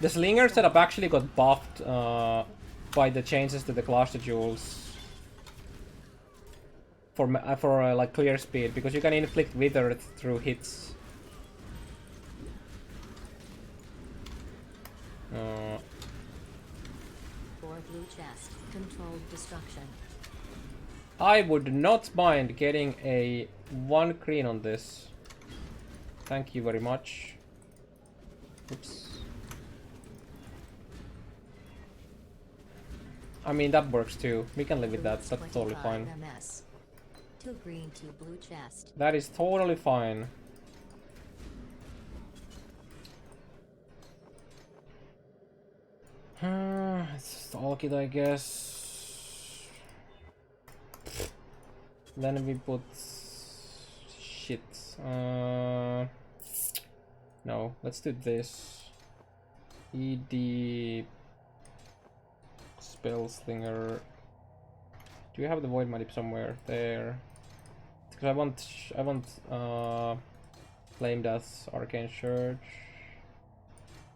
Slinger setup actually got buffed by the changes to the cluster jewels for like clear speed, because you can inflict wither through hits.
For blue chest, controlled destruction.
I would not mind getting a 1 green on this. Thank you very much. Oops. I mean, that works too. We can live with that. That's totally fine.
MS. 2 green, 2 blue chest.
That is totally fine. It's all kid, I guess. Then we put shit. No, let's do this. ED Spellslinger. Do you have the void manip somewhere? There. Because I want claimed as Arcane Church.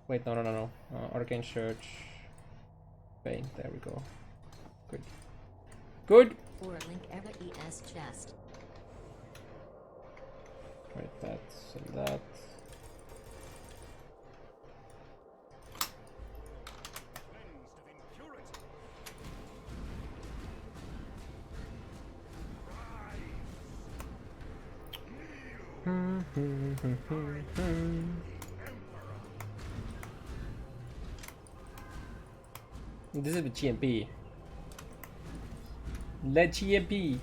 Wait, no. Arcane Church. Bane. There we go. Good. Good.
Or link ever ES chest.
Right, that's and that. This is the GMP. Let GMP.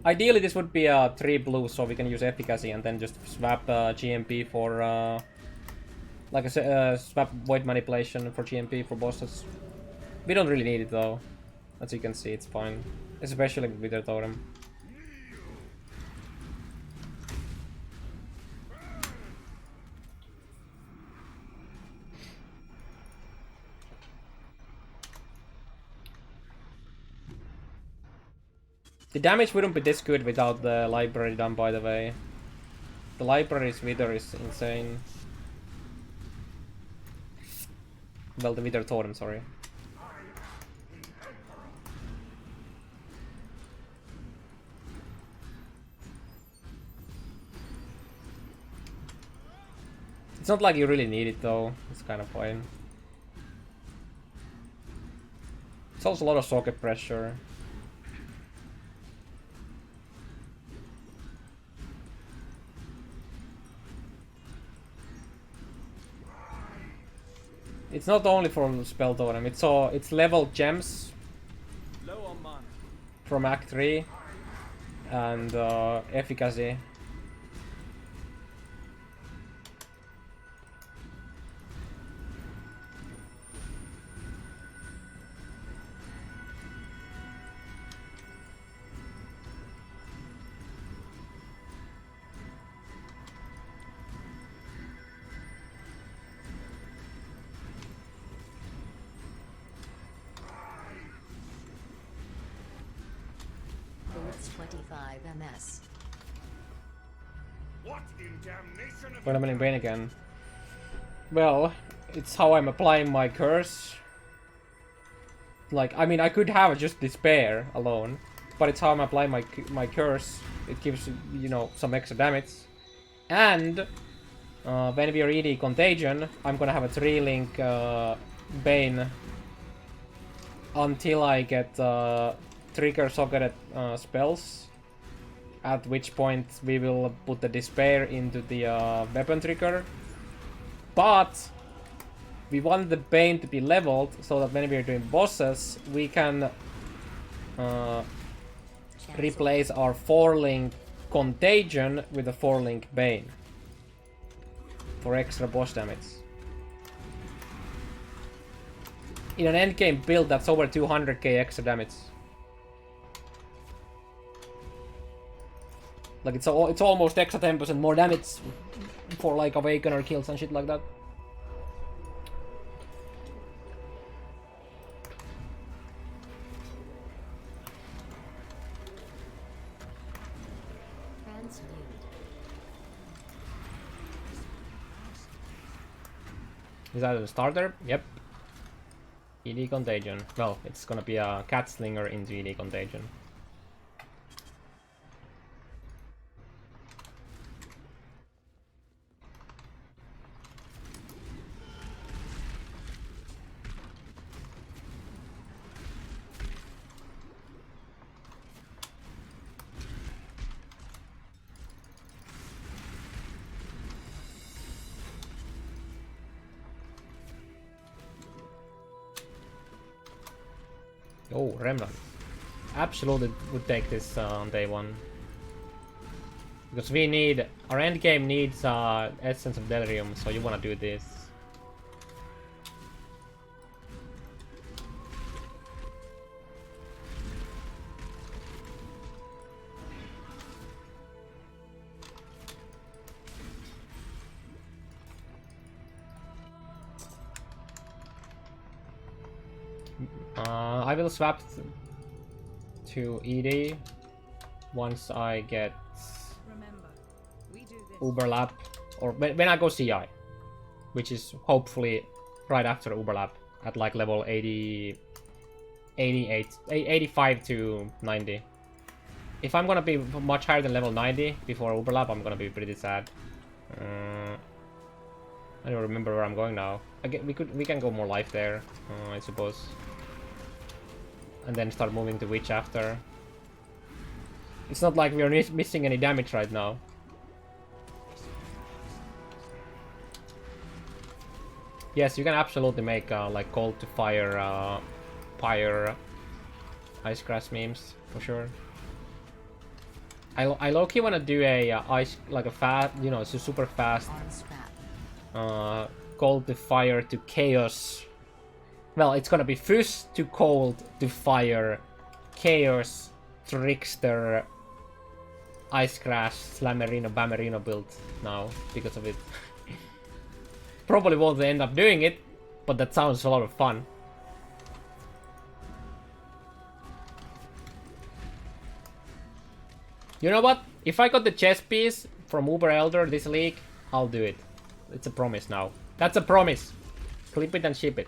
Ideally, this would be a 3 blue, so we can use efficacy and then just swap GMP for like a swap void manipulation for GMP for bosses. We don't really need it though. As you can see, it's fine, especially with Wither Totem. The damage wouldn't be this good without the library done, by the way. The library's Wither is insane. Well, the Wither Totem, sorry. It's not like you really need it though, it's kind of fine. It's also a lot of socket pressure. It's not only from Spell Totem, it's level gems
Low on mana.
from Act 3 and efficacy.
Bullets 25 ms.
What in damnation of
When I'm in Bane again. Well, it's how I'm applying my curse. Like, I mean, I could have just Despair alone, but it's how I'm applying my curse. It gives, you know, some extra damage. And when we are ED Contagion, I'm gonna have a 3-link Bane until I get trigger socketed spells. At which point we will put the Despair into the weapon trigger. But we want the Bane to be leveled so that when we are doing bosses, we can replace our 4-link Contagion with a 4-link Bane for extra boss damage. In an endgame build, that's over 200k extra damage. Like it's almost extra 10% more damage for like Awakener kills and shit like that.
Transmute.
Is that a starter? Yep. ED Contagion. Well, it's gonna be a Cat Slinger into ED Contagion. Oh, Remnant. Absolutely would take this on day 1. Because we need... Our endgame needs Essence of Delirium, so you wanna do this. I will swap to ED once I get
Remember, we do this.
Uberlap, or when I go CI, which is hopefully right after Uberlap at like level 80, 85 to 90. If I'm gonna be much higher than level 90 before Uberlap, I'm gonna be pretty sad. I don't remember where I'm going now. We can go more life there, I suppose. And then start moving to Witch after. It's not like we are missing any damage right now. Yes, you can absolutely make like cold to fire, fire ice grass memes for sure. I low-key wanna do a ice, like a fast, you know, it's a super fast
On scrap.
cold to fire to chaos. Well, it's gonna be fuzz to cold to fire, chaos, trickster, ice crash, slammerino, bammerino build now because of it. Probably won't end up doing it, but that sounds a lot of fun. You know what? If I got the chess piece from Uber Elder this league, I'll do it. It's a promise now. That's a promise. Clip it and ship it.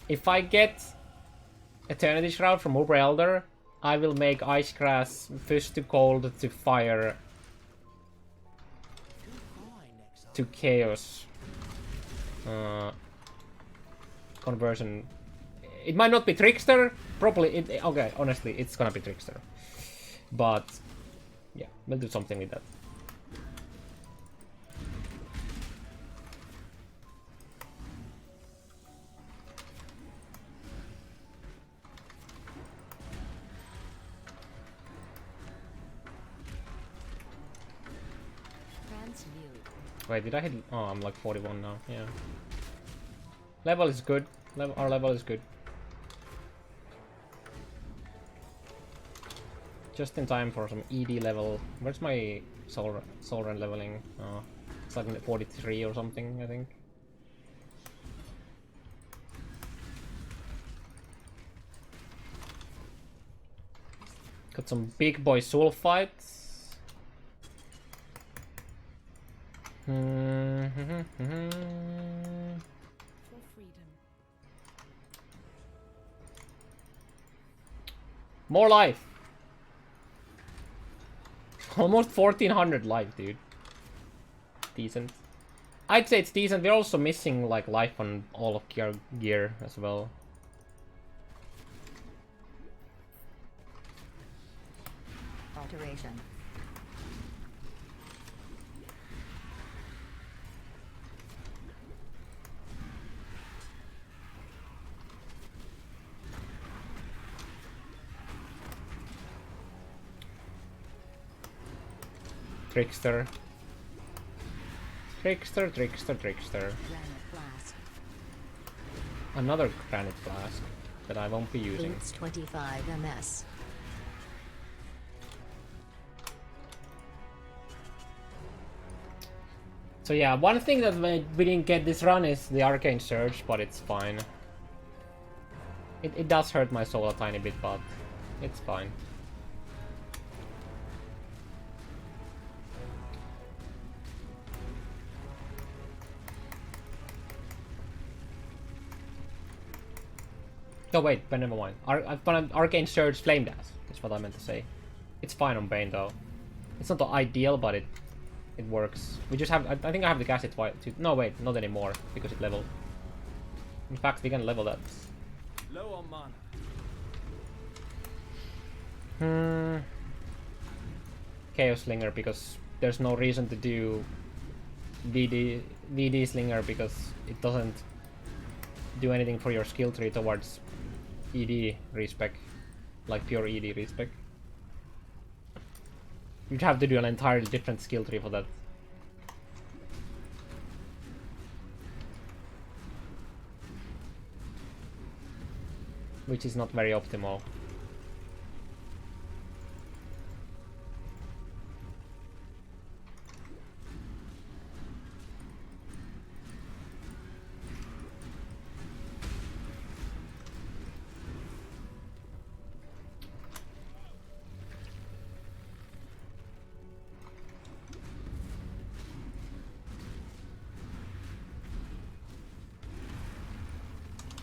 If I get Eternity Shroud from Uber Elder, I will make Ice Crash Fuzz to Cold to Fire to Chaos conversion. It might not be Trickster. Probably. Okay, honestly, it's gonna be Trickster. But yeah, we'll do something with that.
Transmute.
Wait, did I hit? Oh, I'm like 41 now. Yeah. Level is good. Our level is good. Just in time for some ED level. Where's my Soulrend leveling? Oh, it's like 43 or something, I think. Got some big boy soul fights.
For freedom.
More life. Almost 1400 life, dude. Decent. I'd say it's decent. We're also missing like life on all of our gear as well.
Alteration.
Trickster. Trickster, trickster, trickster.
Granite blast.
Another granite flask that I won't be using.
Boots 25 ms.
So yeah, one thing that we didn't get this run is the Arcane Surge, but it's fine. It does hurt my soul a tiny bit, but it's fine. Oh wait, but never mind. I've got an Arcane Surge Flame Dash. That's what I meant to say. It's fine on Bane though. It's not the ideal, but it works. We just have. I think I have the gas it twice. No wait, not anymore because it leveled. In fact, we can level that.
Low on mana.
Chaos Slinger because there's no reason to do VD Slinger because it doesn't do anything for your skill tree towards ED respec, like pure ED respec. You'd have to do an entirely different skill tree for that. Which is not very optimal.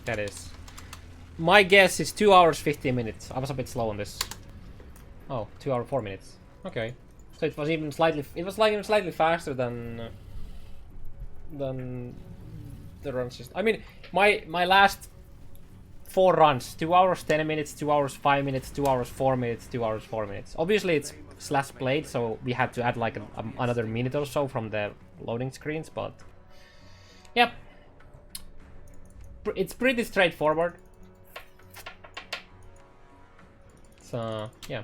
That is. My guess is 2 hours 15 minutes. I was a bit slow on this. Oh, 2 hours 4 minutes. Okay. So it was even slightly. It was like even slightly faster than the run system. I mean, my last 4 runs: 2 hours 10 minutes, 2 hours 5 minutes, 2 hours 4 minutes, 2 hours 4 minutes. Obviously, it's slash played, so we had to add like another minute or so from the loading screens. But yep. It's pretty straightforward. So, yeah.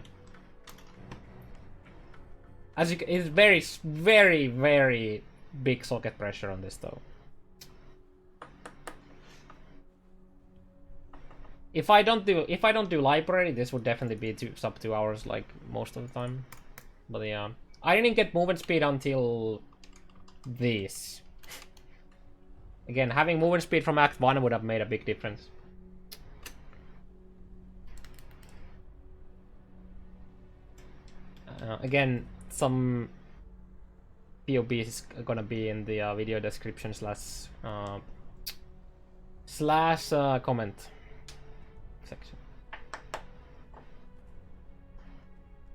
As you, it's very, very, very big socket pressure on this though. If I don't do library, this would definitely be sub 2 hours like most of the time. But yeah, I didn't get movement speed until this. Again, having movement speed from Act 1 would have made a big difference. Again, some POBs is gonna be in the video description slash comment section.